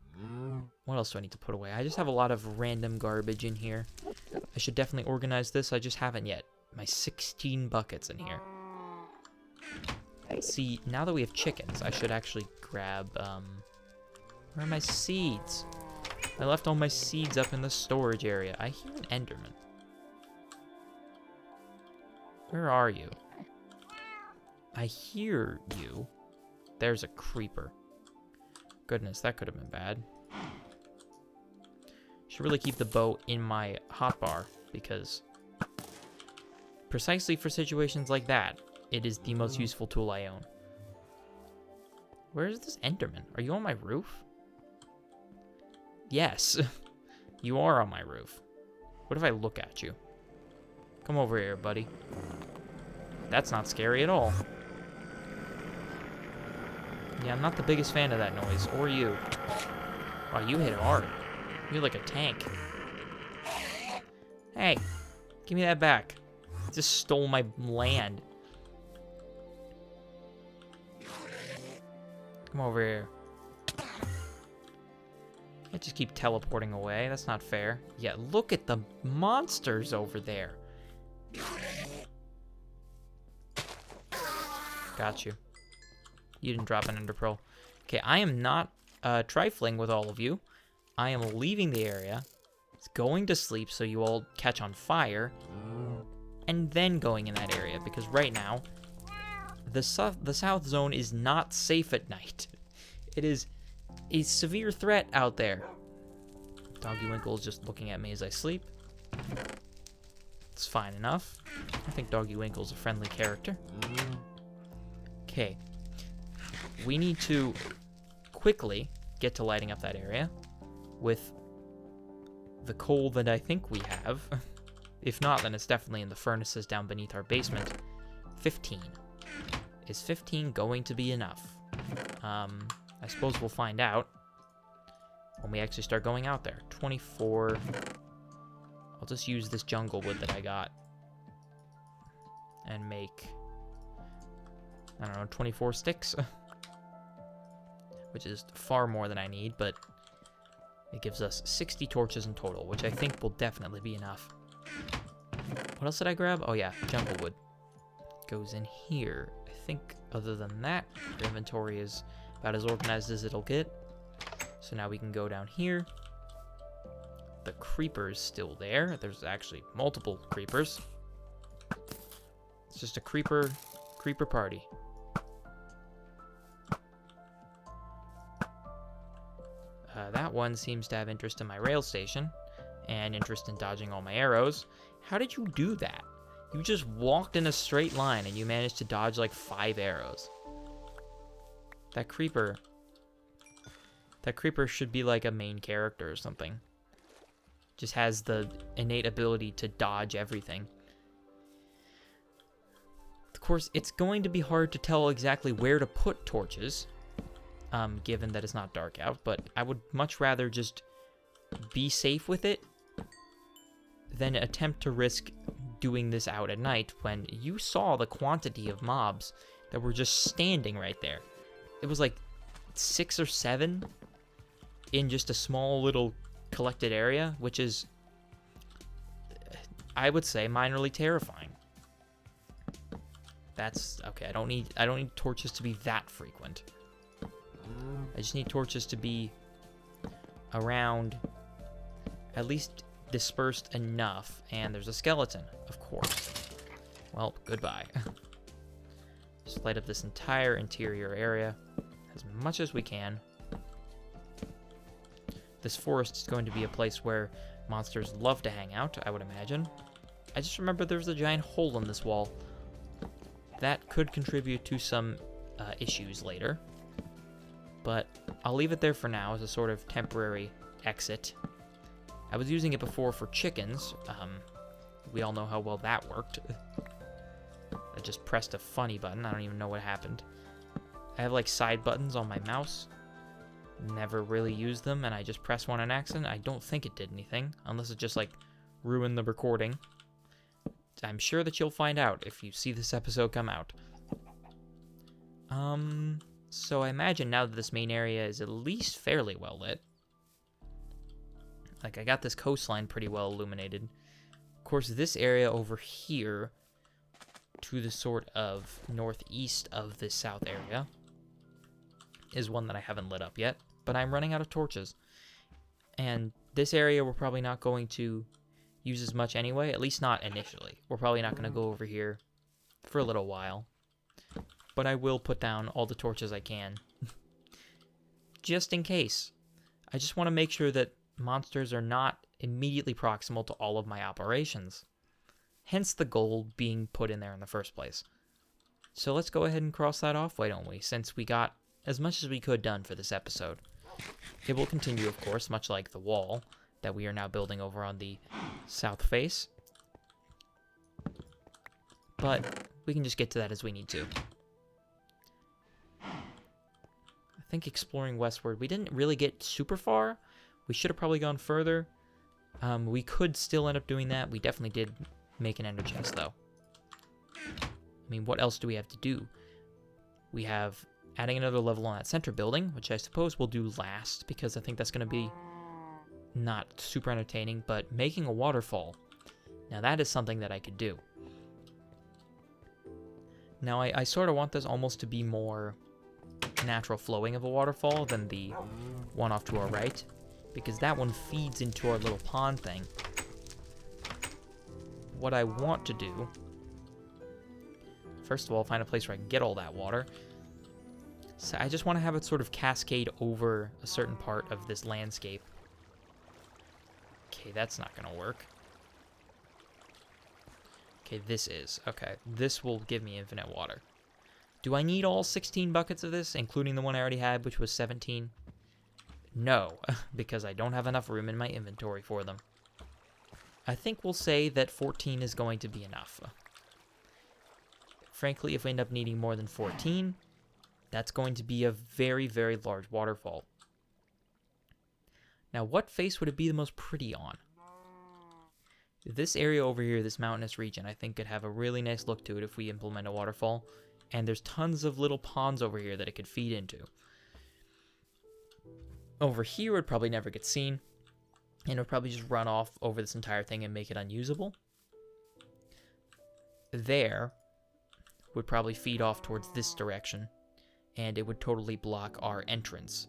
[SPEAKER 1] What else do I need to put away? I just have a lot of random garbage in here. I should definitely organize this. I just haven't yet. My 16 buckets in here. See, now that we have chickens, I should actually grab, where are my seeds? I left all my seeds up in the storage area. I hear an Enderman. Where are you? I hear you. There's a creeper. Goodness, that could have been bad. Should really keep the bow in my hotbar, because precisely for situations like that, it is the most useful tool I own. Where is this Enderman? Are you on my roof? Yes, you are on my roof. What if I look at you? Come over here, buddy. That's not scary at all. Yeah, I'm not the biggest fan of that noise. Or you. Wow, you hit hard. You're like a tank. Hey, give me that back. You just stole my land. Come over here. I just keep teleporting away. That's not fair. Yeah, look at the monsters over there. Got you. You didn't drop an ender pearl. Okay, I am not trifling with all of you. I am leaving the area, going to sleep so you all catch on fire, and then going in that area, because right now, the south zone is not safe at night. It is a severe threat out there. Doggy Winkle is just looking at me as I sleep. It's fine enough. I think Doggy Winkle's a friendly character. Okay. We need to quickly get to lighting up that area with the coal that I think we have. If not, then it's definitely in the furnaces down beneath our basement. 15. Is 15 going to be enough? I suppose we'll find out when we actually start going out there. 24. I'll just use this jungle wood that I got and make, I don't know, 24 sticks. Which is far more than I need, but it gives us 60 torches in total, which I think will definitely be enough. What else did I grab? Oh yeah, jungle wood. Goes in here. I think other than that, our inventory is about as organized as it'll get. So now we can go down here. The creeper's still there. There's actually multiple creepers. It's just a creeper party. That one seems to have interest in my rail station and interest in dodging all my arrows. How did you do that? You just walked in a straight line and you managed to dodge like 5 arrows. That creeper should be like a main character or something. Just has the innate ability to dodge everything. Of course, it's going to be hard to tell exactly where to put torches, given that it's not dark out, but I would much rather just be safe with it than attempt to risk doing this out at night when you saw the quantity of mobs that were just standing right there. It was like 6 or 7 in just a small little collected area, which is, I would say, minorly terrifying. That's okay. I don't need torches to be that frequent. I just need torches to be around, at least dispersed enough. And there's a skeleton, of course. Well, goodbye. Just light up this entire interior area as much as we can. This forest is going to be a place where monsters love to hang out, I would imagine. I just remember there's a giant hole in this wall. That could contribute to some issues later. But I'll leave it there for now as a sort of temporary exit. I was using it before for chickens. We all know how well that worked. I just pressed a funny button. I don't even know what happened. I have like side buttons on my mouse. Never really used them, and I just pressed one on accident. I don't think it did anything, unless it just like ruined the recording. I'm sure that you'll find out if you see this episode come out. So I imagine now that this main area is at least fairly well lit. Like, I got this coastline pretty well illuminated. Of course, this area over here, to the sort of northeast of this south area, is one that I haven't lit up yet, but I'm running out of torches. And this area we're probably not going to use as much anyway, at least not initially. We're probably not going to go over here for a little while. But I will put down all the torches I can. Just in case. I just want to make sure that monsters are not immediately proximal to all of my operations. Hence the goal being put in there in the first place. So let's go ahead and cross that off, why don't we? Since we got as much as we could done for this episode. It will continue, of course, much like the wall that we are now building over on the south face. But we can just get to that as we need to. I think exploring westward, we didn't really get super far. We should have probably gone further. We could still end up doing that. We definitely did make an ender chest, though. I mean, what else do we have to do? We have adding another level on that center building, which I suppose we'll do last, because I think that's going to be not super entertaining, but making a waterfall. Now, that is something that I could do. Now, I sort of want this almost to be more natural flowing of a waterfall than the one off to our right, because that one feeds into our little pond thing. What I want to do, first of all, find a place where I can get all that water. So I just want to have it sort of cascade over a certain part of this landscape. Okay, that's not going to work. Okay, this is. Okay, this will give me infinite water. Do I need all 16 buckets of this, including the one I already had, which was 17? No, because I don't have enough room in my inventory for them. I think we'll say that 14 is going to be enough. Frankly, if we end up needing more than 14, that's going to be a very, very large waterfall. Now, what face would it be the most pretty on? This area over here, this mountainous region, I think could have a really nice look to it if we implement a waterfall. And there's tons of little ponds over here that it could feed into. Over here would probably never get seen. And it would probably just run off over this entire thing and make it unusable. There would probably feed off towards this direction. And it would totally block our entrance.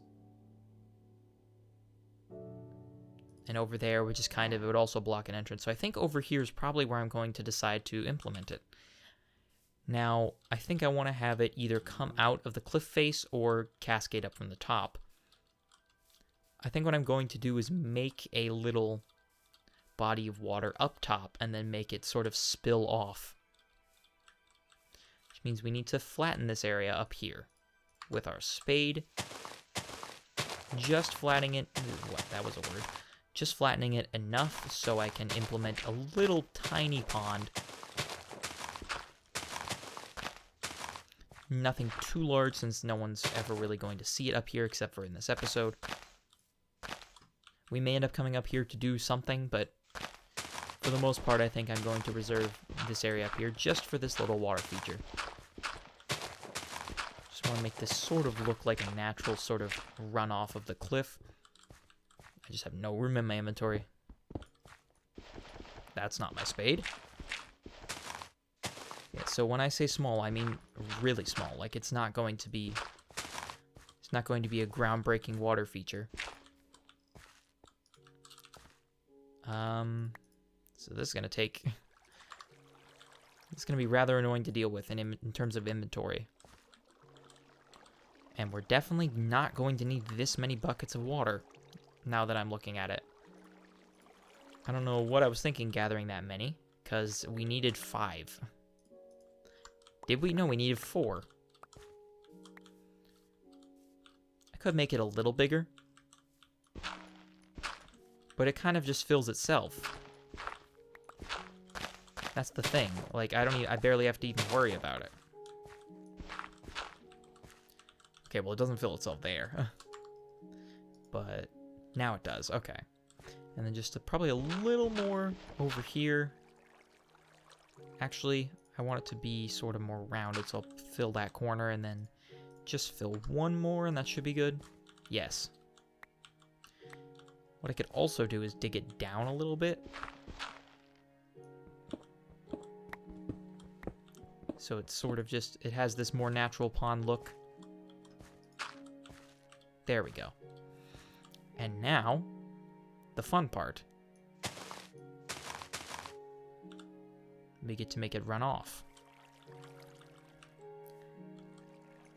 [SPEAKER 1] And over there would just kind of, it would also block an entrance. So I think over here is probably where I'm going to decide to implement it. Now, I think I want to have it either come out of the cliff face or cascade up from the top. I think what I'm going to do is make a little body of water up top and then make it sort of spill off. Which means we need to flatten this area up here with our spade. Just flattening it, what, that was a word. Just flattening it enough so I can implement a little tiny pond. Nothing too large since no one's ever really going to see it up here except for in this episode. We may end up coming up here to do something, but for the most part, I think I'm going to reserve this area up here just for this little water feature. Just want to make this sort of look like a natural sort of runoff of the cliff. I just have no room in my inventory. That's not my spade. Yeah, so when I say small, I mean really small. Like it's not going to be a groundbreaking water feature. So this is going to take... It's going to be rather annoying to deal with in terms of inventory. And we're definitely not going to need this many buckets of water, now that I'm looking at it. I don't know what I was thinking gathering that many, because we needed 5. Did we? No, we needed 4. I could make it a little bigger, but it kind of just fills itself. That's the thing. Like, I barely have to even worry about it. Okay, well, it doesn't fill itself there. But now it does. Okay. And then just probably a little more over here. Actually, I want it to be sort of more rounded, so I'll fill that corner and then just fill one more, and that should be good. Yes. What I could also do is dig it down a little bit. So it's sort of just, it has this more natural pond look. There we go. And now, the fun part. We get to make it run off.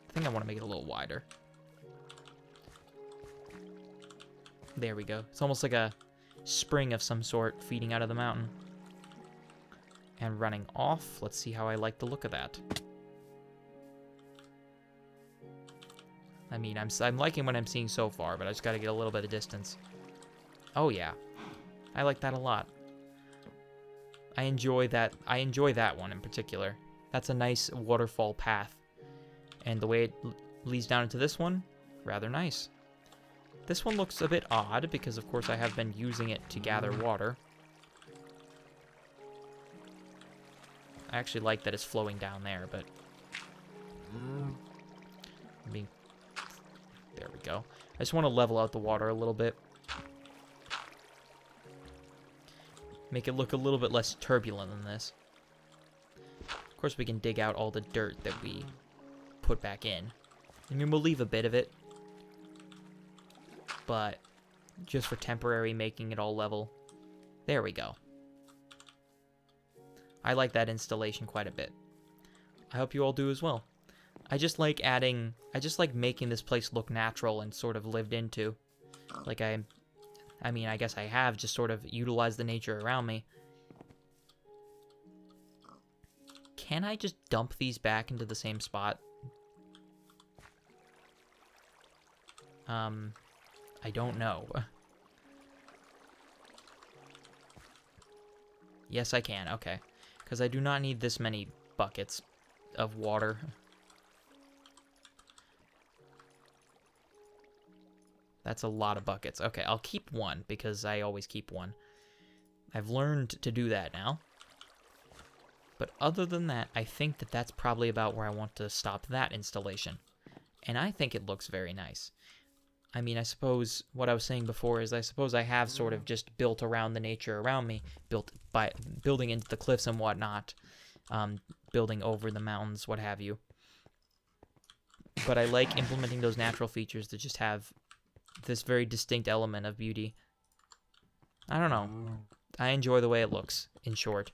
[SPEAKER 1] I think I want to make it a little wider. There we go. It's almost like a spring of some sort feeding out of the mountain. And running off. Let's see how I like the look of that. I mean, I'm liking what I'm seeing so far, but I just got to get a little bit of distance. Oh yeah, I like that a lot. I enjoy that one in particular. That's a nice waterfall path, and the way it leads down into this one, rather nice. This one looks a bit odd because, of course, I have been using it to gather water. I actually like that it's flowing down there, but I mean, there we go. I just want to level out the water a little bit. Make it look a little bit less turbulent than this. Of course, we can dig out all the dirt that we put back in. I mean, we'll leave a bit of it, but just for temporary, making it all level. There we go. I like that installation quite a bit. I hope you all do as well. I just like making this place look natural and sort of lived into. Like I mean, I guess I have just sort of utilized the nature around me. Can I just dump these back into the same spot? I don't know. Yes, I can. Okay. Because I do not need this many buckets of water. That's a lot of buckets. Okay, I'll keep one because I always keep one. I've learned to do that now. But other than that, I think that that's probably about where I want to stop that installation. And I think it looks very nice. I mean, I suppose what I was saying before is I suppose I have sort of just built around the nature around me, building into the cliffs and whatnot, building over the mountains, what have you. But I like implementing those natural features to just have this very distinct element of beauty. I don't know. I enjoy the way it looks, in short.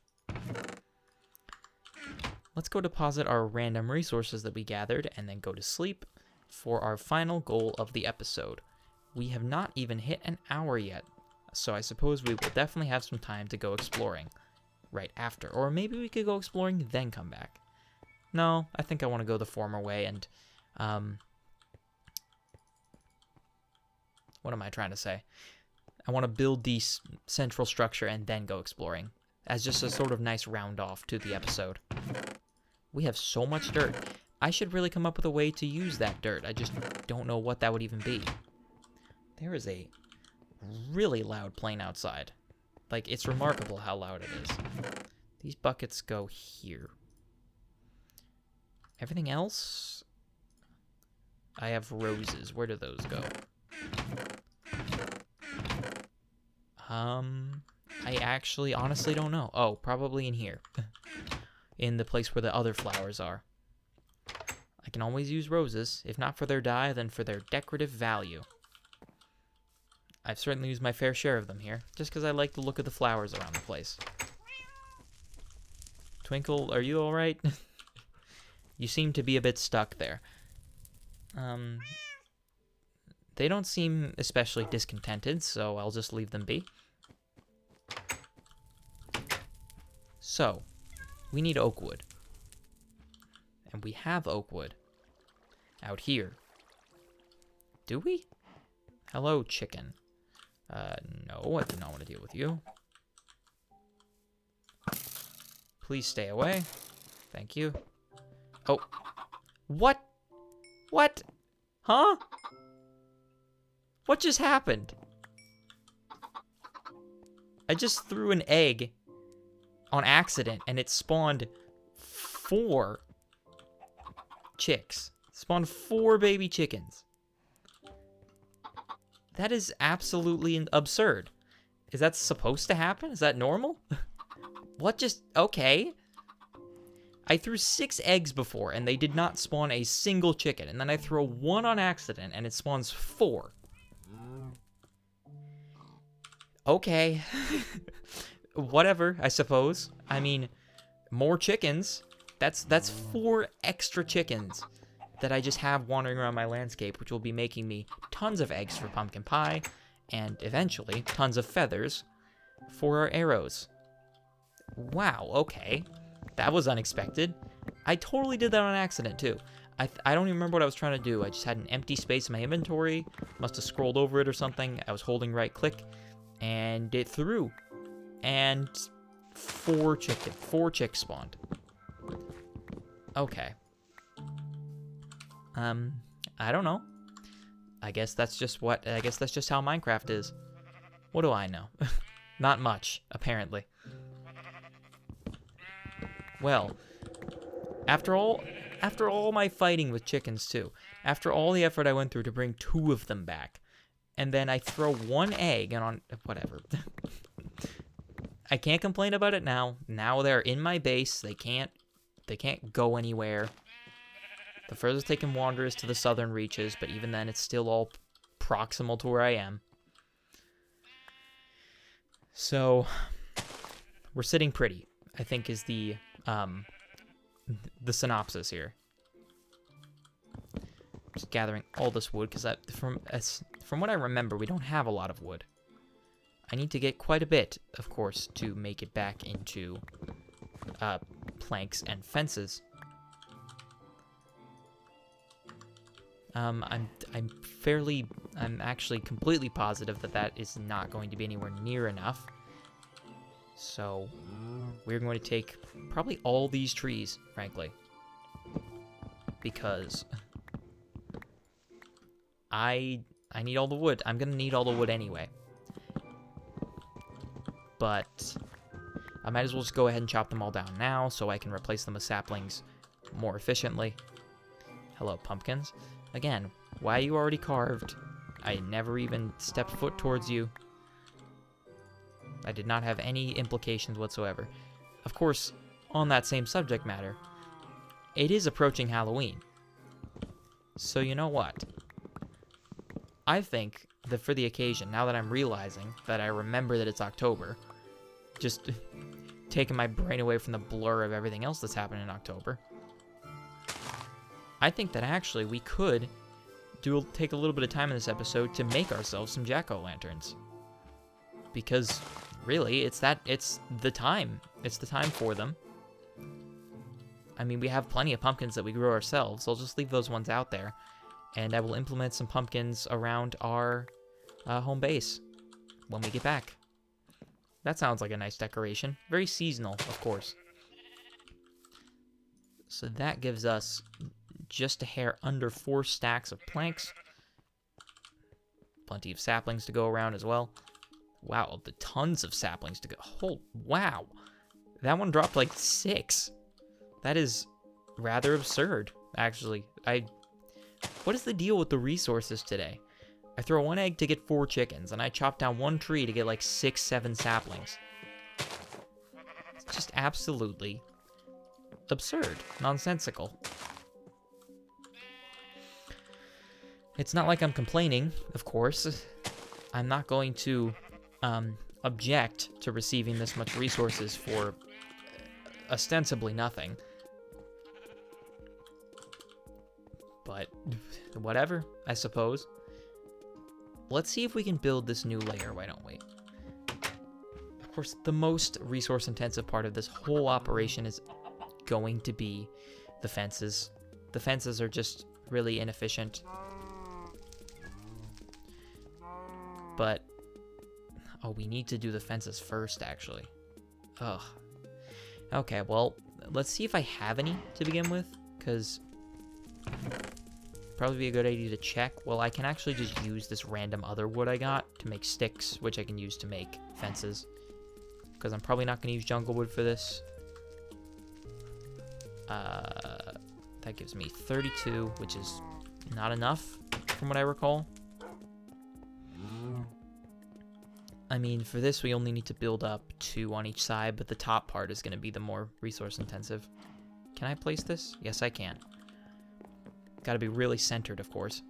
[SPEAKER 1] Let's go deposit our random resources that we gathered and then go to sleep for our final goal of the episode, we have not even hit an hour yet. So I suppose we will definitely have some time to go exploring right after. Or maybe we could go exploring, then come back. No, I think I want to go the former way and... what am I trying to say? I want to build the central structure and then go exploring. As just a sort of nice round off to the episode. We have so much dirt. I should really come up with a way to use that dirt. I just don't know what that would even be. There is a really loud plane outside. Like, it's remarkable how loud it is. These buckets go here. Everything else? I have roses. Where do those go? I actually honestly don't know. Oh, probably in here. In the place where the other flowers are. I can always use roses. If not for their dye, then for their decorative value. I've certainly used my fair share of them here, just because I like the look of the flowers around the place. Twinkle, are you alright? You seem to be a bit stuck there. They don't seem especially discontented, so I'll just leave them be. So, we need oak wood. And we have oak wood. Out here. Do we? Hello, chicken. No, I do not want to deal with you. Please stay away. Thank you. Oh. What? What? Huh? What just happened? I just threw an egg on accident and it spawned 4 chicks. Spawned 4 baby chickens. That is absolutely absurd. Is that supposed to happen? Is that normal? What just... Okay. I threw 6 eggs before, and they did not spawn a single chicken. And then I throw 1 on accident, and it spawns 4. Okay. Whatever, I suppose. I mean, more chickens. That's 4 extra chickens that I just have wandering around my landscape, which will be making me tons of eggs for pumpkin pie, and eventually tons of feathers for our arrows. Wow, okay. That was unexpected. I totally did that on accident, too. I don't even remember what I was trying to do. I just had an empty space in my inventory. Must have scrolled over it or something. I was holding right click, and it threw. And 4 chicks spawned. Okay. I don't know. I guess that's just how Minecraft is. What do I know? Not much, apparently. Well, after all my fighting with chickens too, after all the effort I went through to bring 2 of them back, and then I throw 1 egg and on whatever. I can't complain about it now. Now they're in my base. They can't go anywhere. The furthest they can wander is to the southern reaches, but even then it's still all proximal to where I am. So, we're sitting pretty, I think is the synopsis here. Just gathering all this wood, because from what I remember, we don't have a lot of wood. I need to get quite a bit, of course, to make it back into planks and fences. I'm actually completely positive that is not going to be anywhere near enough. So, we're going to take probably all these trees, frankly. Because I need all the wood. I'm gonna need all the wood anyway. But I might as well just go ahead and chop them all down now so I can replace them with saplings more efficiently. Hello, pumpkins. Again, why are you already carved? I never even stepped foot towards you. I did not have any implications whatsoever. Of course, on that same subject matter, it is approaching Halloween. So you know what? I think that for the occasion, now that I'm realizing that I remember that it's October, just taking my brain away from the blur of everything else that's happened in October, I think that actually we could take a little bit of time in this episode to make ourselves some jack-o'-lanterns. Because, really, it's the time. It's the time for them. I mean, we have plenty of pumpkins that we grew ourselves, so I'll just leave those ones out there. And I will implement some pumpkins around our home base when we get back. That sounds like a nice decoration. Very seasonal, of course. So that gives us just a hair under 4 stacks of planks. Plenty of saplings to go around as well. Wow, the tons of saplings to go. Oh, wow. That one dropped like 6. That is rather absurd, actually. What is the deal with the resources today? I throw 1 egg to get 4 chickens, and I chop down 1 tree to get like 6, 7 saplings. It's just absolutely absurd, nonsensical. It's not like I'm complaining, of course. I'm not going to object to receiving this much resources for ostensibly nothing. But whatever, I suppose. Let's see if we can build this new layer, why don't we? Of course, the most resource-intensive part of this whole operation is going to be the fences. The fences are just really inefficient. But, oh, we need to do the fences first, actually. Ugh. Okay, well, let's see if I have any to begin with, because probably be a good idea to check. Well, I can actually just use this random other wood I got to make sticks, which I can use to make fences, because I'm probably not going to use jungle wood for this. That gives me 32, which is not enough from what I recall. I mean, for this, we only need to build up 2 on each side, but the top part is going to be the more resource intensive. Can I place this? Yes, I can. Got to be really centered, of course.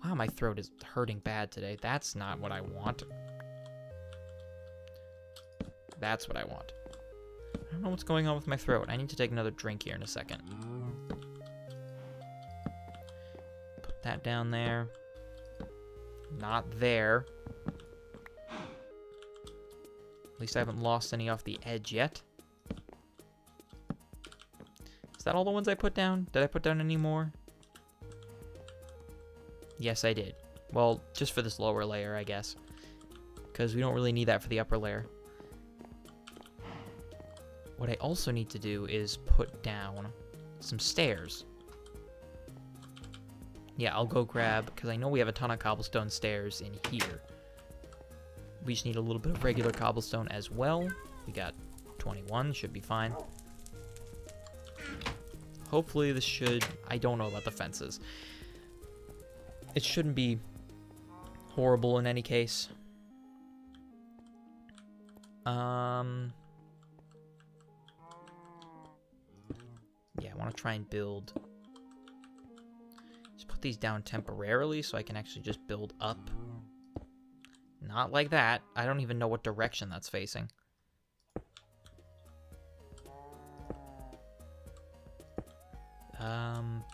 [SPEAKER 1] Wow, my throat is hurting bad today. That's not what I want. That's what I want. I don't know what's going on with my throat. I need to take another drink here in a second. Put that down there. Not there. At least I haven't lost any off the edge yet. Is that all the ones I put down? Did I put down any more? Yes, I did. Well, just for this lower layer, I guess. Because we don't really need that for the upper layer. What I also need to do is put down some stairs. Yeah, I'll go grab, because I know we have a ton of cobblestone stairs in here. We just need a little bit of regular cobblestone as well. We got 21, should be fine. Hopefully this should... I don't know about the fences. It shouldn't be horrible in any case. Yeah, I want to try and build... Just put these down temporarily so I can actually just build up. Not like that. I don't even know what direction that's facing.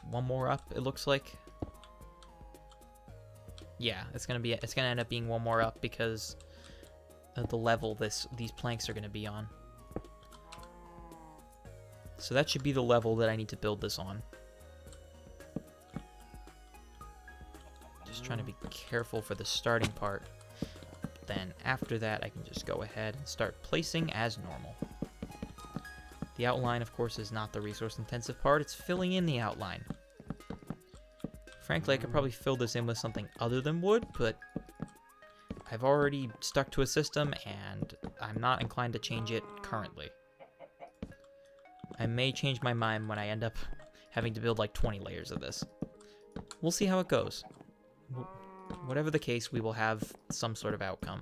[SPEAKER 1] One more up, it looks like. Yeah, it's gonna end up being one more up because of the level these planks are gonna be on. So that should be the level that I need to build this on. Just trying to be careful for the starting part. Then after that, I can just go ahead and start placing as normal. The outline, of course, is not the resource-intensive part. It's filling in the outline. Frankly, I could probably fill this in with something other than wood, but I've already stuck to a system, and I'm not inclined to change it currently. I may change my mind when I end up having to build like 20 layers of this. We'll see how it goes. Whatever the case, we will have some sort of outcome.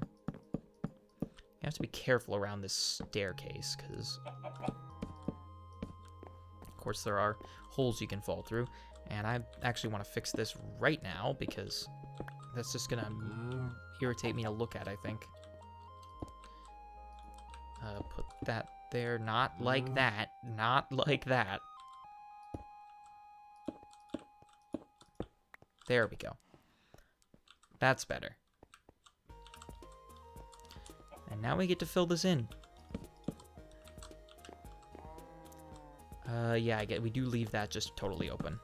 [SPEAKER 1] You have to be careful around this staircase, because... Of course, there are holes you can fall through, and I actually want to fix this right now, because that's just going to irritate me to look at, I think. Put that there. Not like that. Not like that. There we go. That's better. And now we get to fill this in. Yeah, we do leave that just totally open.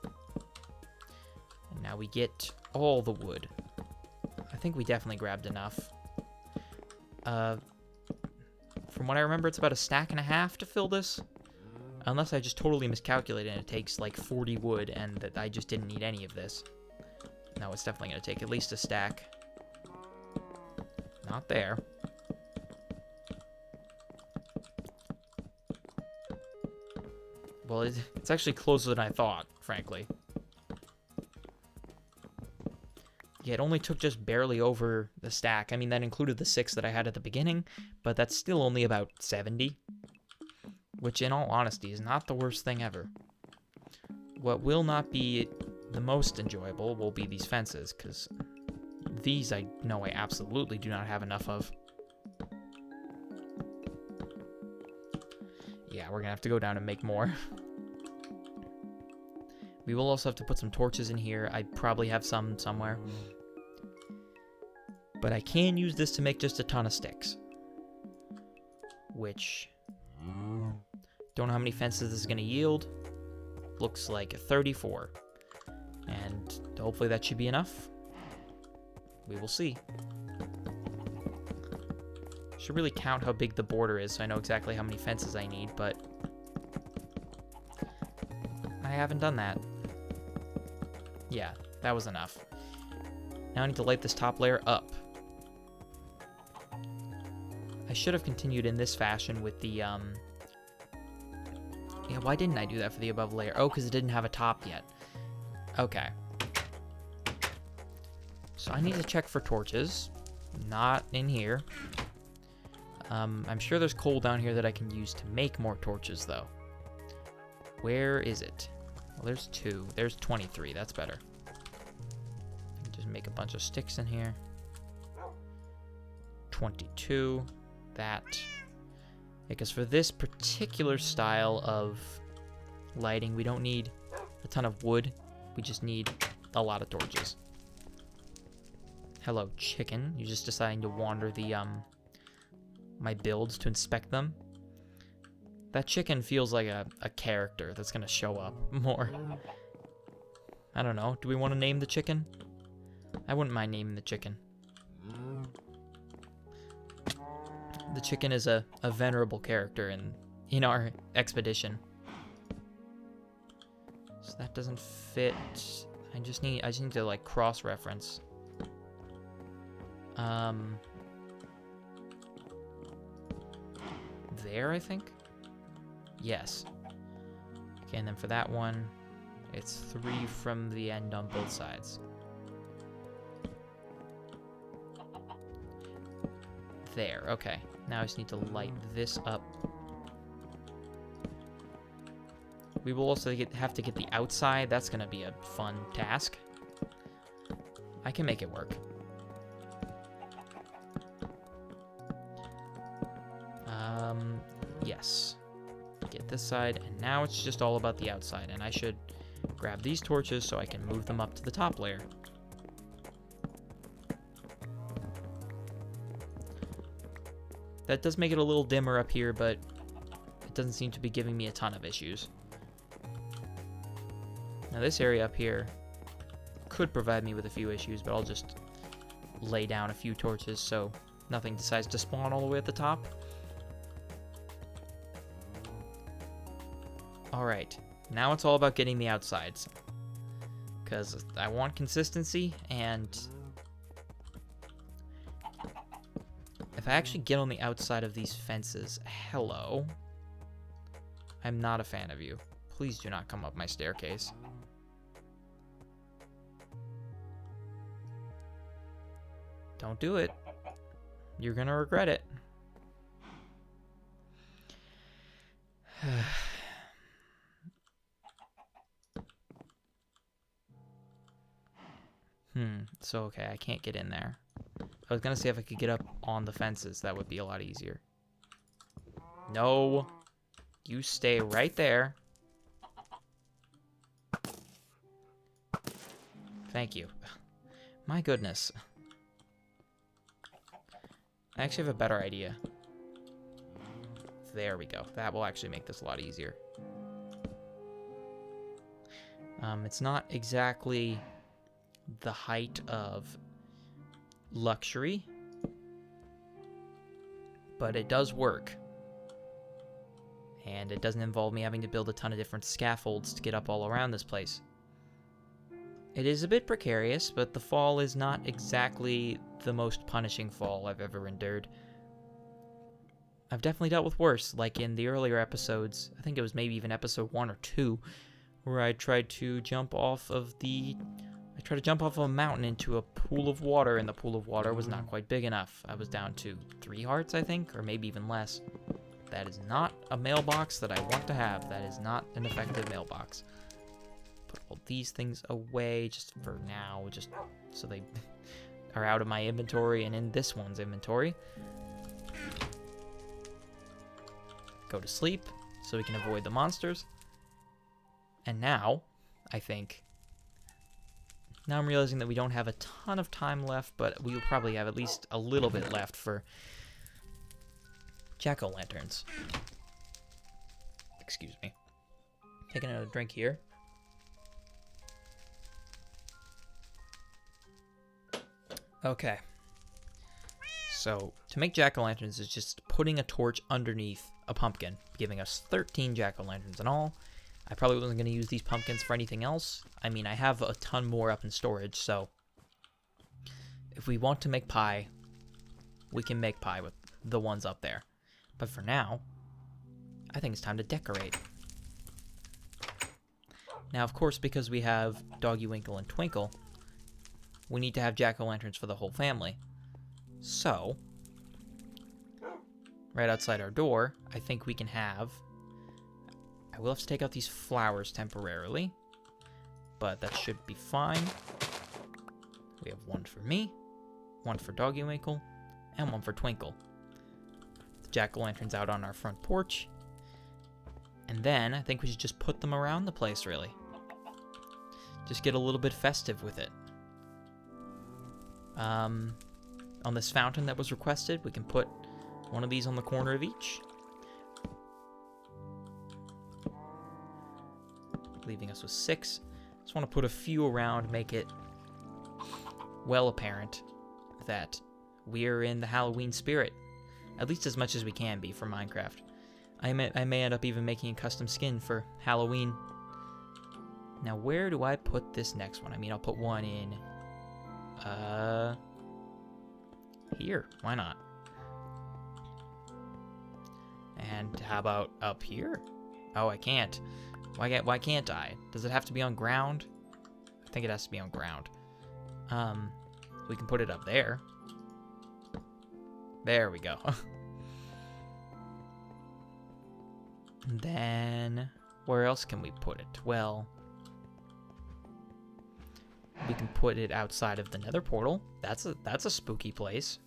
[SPEAKER 1] And now we get all the wood. I think we definitely grabbed enough. From what I remember, it's about a stack and a half to fill this. Unless I just totally miscalculated and it takes like 40 wood and that I just didn't need any of this. No, it's definitely going to take at least a stack. Not there. Well, it's actually closer than I thought, frankly. Yeah, it only took just barely over the stack. I mean, that included the 6 that I had at the beginning, but that's still only about 70. Which, in all honesty, is not the worst thing ever. What will not be the most enjoyable will be these fences, because these I know I absolutely do not have enough of. Yeah, we're going to have to go down and make more. We will also have to put some torches in here. I probably have some somewhere. But I can use this to make just a ton of sticks. Which... don't know how many fences this is going to yield. Looks like 34. And hopefully that should be enough. We will see. Should really count how big the border is so I know exactly how many fences I need, but I haven't done that. Yeah, that was enough. Now I need to light this top layer up. I should have continued in this fashion with the, yeah, why didn't I do that for the above layer? Oh, because it didn't have a top yet. Okay. So I need to check for torches. Not in here. I'm sure there's coal down here that I can use to make more torches, though. Where is it? Well, there's 2. There's 23. That's better. Just make a bunch of sticks in here. 22. That. Because for this particular style of lighting, we don't need a ton of wood. We just need a lot of torches. Hello, chicken. You're just deciding to wander the, my builds to inspect them. That chicken feels like a character that's gonna show up more. I don't know. Do we want to name the chicken? I wouldn't mind naming the chicken. The chicken is a venerable character in our expedition. So that doesn't fit. I just need to like cross-reference. There, I think? Yes. Okay, and then for that one, it's 3 from the end on both sides. There, okay. Now I just need to light this up. We will also have to get the outside. That's going to be a fun task. I can make it work. Yes. Get this side, and now it's just all about the outside, and I should grab these torches so I can move them up to the top layer. That does make it a little dimmer up here, but it doesn't seem to be giving me a ton of issues. Now this area up here could provide me with a few issues, but I'll just lay down a few torches so nothing decides to spawn all the way at the top. Alright, now it's all about getting the outsides. Because I want consistency, and if I actually get on the outside of these fences, hello, I'm not a fan of you. Please do not come up my staircase. Don't do it. You're gonna regret it. So okay, I can't get in there. I was gonna see if I could get up on the fences. That would be a lot easier. No. You stay right there. Thank you. My goodness. I actually have a better idea. There we go. That will actually make this a lot easier. It's not exactly the height of luxury, but it does work. And it doesn't involve me having to build a ton of different scaffolds to get up all around this place. It is a bit precarious, but the fall is not exactly the most punishing fall I've ever endured. I've definitely dealt with worse, like in the earlier episodes. I think it was maybe even episode 1 or 2, where I tried to jump off of a mountain into a pool of water, and the pool of water was not quite big enough. I was down to 3 hearts, I think, or maybe even less. That is not a mailbox that I want to have. That is not an effective mailbox. Put all these things away just for now, just so they are out of my inventory and in this one's inventory. Go to sleep so we can avoid the monsters. And now, I think, now I'm realizing that we don't have a ton of time left, but we will probably have at least a little bit left for jack-o'-lanterns. Excuse me. Taking another drink here. Okay. So, to make jack-o'-lanterns is just putting a torch underneath a pumpkin, giving us 13 jack-o'-lanterns in all. I probably wasn't going to use these pumpkins for anything else. I mean, I have a ton more up in storage, so if we want to make pie, we can make pie with the ones up there. But for now, I think it's time to decorate. Now, of course, because we have Doggy Winkle and Twinkle, we need to have jack-o'-lanterns for the whole family. So, right outside our door, I think we can have... I will have to take out these flowers temporarily, but that should be fine. We have one for me, one for Doggy Winkle, and one for Twinkle. The jack-o'-lanterns out on our front porch. And then, I think we should just put them around the place, really. Just get a little bit festive with it. On this fountain that was requested, we can put one of these on the corner of each. Leaving us with 6. Just want to put a few around, make it well apparent that we're in the Halloween spirit. At least as much as we can be for Minecraft. I may end up even making a custom skin for Halloween. Now, where do I put this next one? I mean, I'll put one in... here. Why not? And how about up here? Oh, I can't. Why can't I? Does it have to be on ground? I think it has to be on ground. We can put it up there. There we go. And then, where else can we put it? Well, we can put it outside of the Nether portal. That's a spooky place.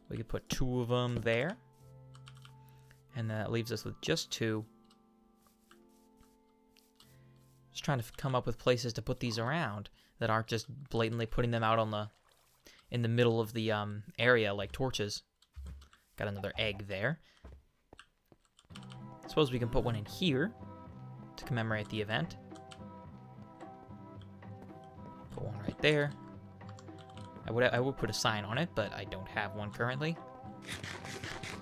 [SPEAKER 1] We could put 2 of them there. And that leaves us with just 2. Just trying to come up with places to put these around that aren't just blatantly putting them out on in the middle of the area like torches. Got another egg there. I suppose we can put one in here to commemorate the event. Put one right there. I would put a sign on it, but I don't have one currently.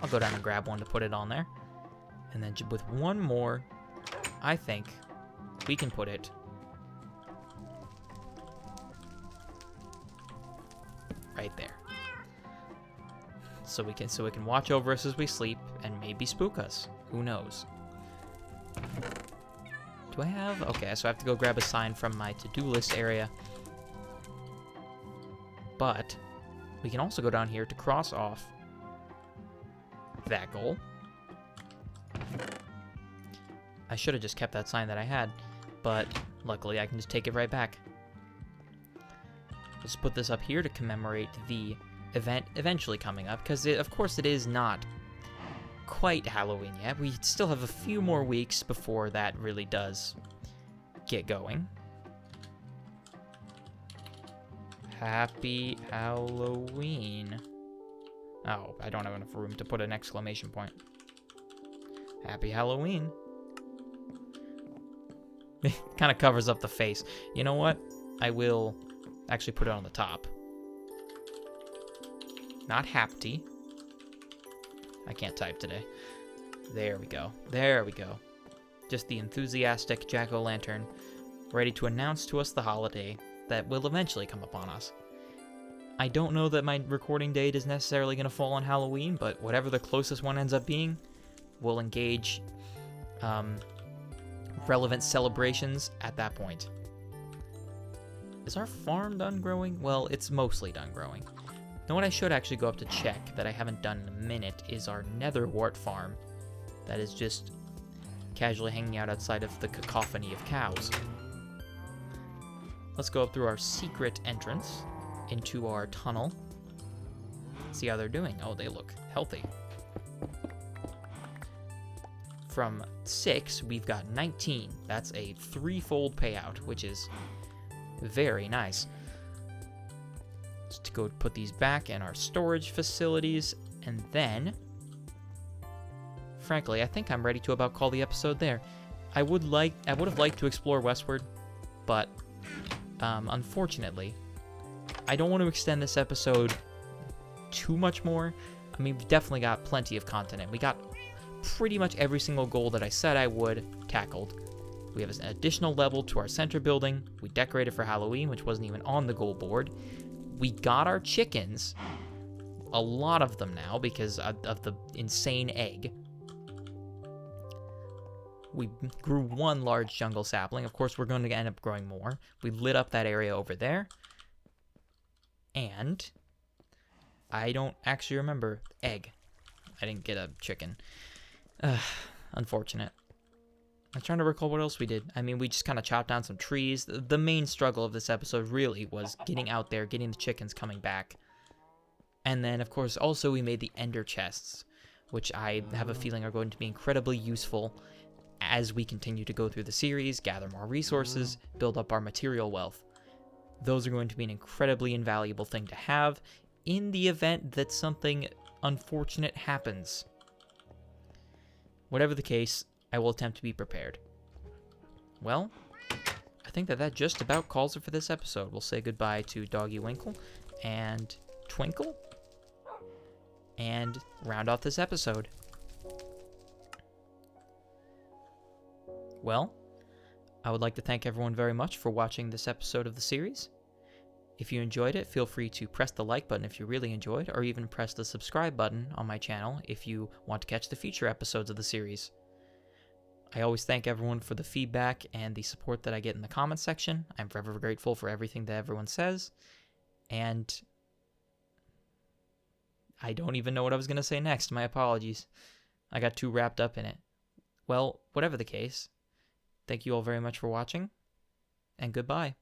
[SPEAKER 1] I'll go down and grab one to put it on there. And then with one more, I think we can put it right there. So we can watch over us as we sleep and maybe spook us. Who knows? Do I have... Okay, so I have to go grab a sign from my to-do list area. But we can also go down here to cross off that goal. I should have just kept that sign that I had, but luckily I can just take it right back. Let's put this up here to commemorate the event eventually coming up, because of course it is not quite Halloween yet. We still have a few more weeks before that really does get going. Happy Halloween. Oh, I don't have enough room to put an exclamation point. Happy Halloween. Kind of covers up the face. You know what? I will actually put it on the top. Not happy. I can't type today. There we go. There we go. Just the enthusiastic jack-o'-lantern, ready to announce to us the holiday that will eventually come upon us. I don't know that my recording date is necessarily going to fall on Halloween, but whatever the closest one ends up being, we'll engage relevant celebrations at that point. Is our farm done growing? Well, it's mostly done growing. Now what I should actually go up to check that I haven't done in a minute is our netherwort farm that is just casually hanging out outside of the cacophony of cows. Let's go up through our secret entrance into our tunnel. See how they're doing. Oh, they look healthy. From 6, we've got 19. That's a 3-fold payout, which is very nice. Just to go put these back in our storage facilities, and then, frankly, I think I'm ready to about call the episode there. I would have liked to explore westward, but unfortunately, I don't want to extend this episode too much more. I mean, we've definitely got plenty of content. We got pretty much every single goal that I said I would tackled. We have an additional level to our center building. We decorated for Halloween, which wasn't even on the goal board. We got our chickens, a lot of them now because of the insane egg. We grew 1 large jungle sapling. Of course, we're going to end up growing more. We lit up that area over there. And I don't actually remember. Egg. I didn't get a chicken. Unfortunate. I'm trying to recall what else we did. I mean, we just kind of chopped down some trees. The main struggle of this episode really was getting out there, getting the chickens coming back. And then, of course, also we made the ender chests, which I have a feeling are going to be incredibly useful as we continue to go through the series, gather more resources, build up our material wealth. Those are going to be an incredibly invaluable thing to have in the event that something unfortunate happens. Whatever the case, I will attempt to be prepared. Well, I think that just about calls it for this episode. We'll say goodbye to Doggy Winkle and Twinkle and round off this episode. Well, I would like to thank everyone very much for watching this episode of the series. If you enjoyed it, feel free to press the like button if you really enjoyed, or even press the subscribe button on my channel if you want to catch the future episodes of the series. I always thank everyone for the feedback and the support that I get in the comments section. I'm forever grateful for everything that everyone says. And I don't even know what I was going to say next. My apologies. I got too wrapped up in it. Well, whatever the case, thank you all very much for watching, and goodbye.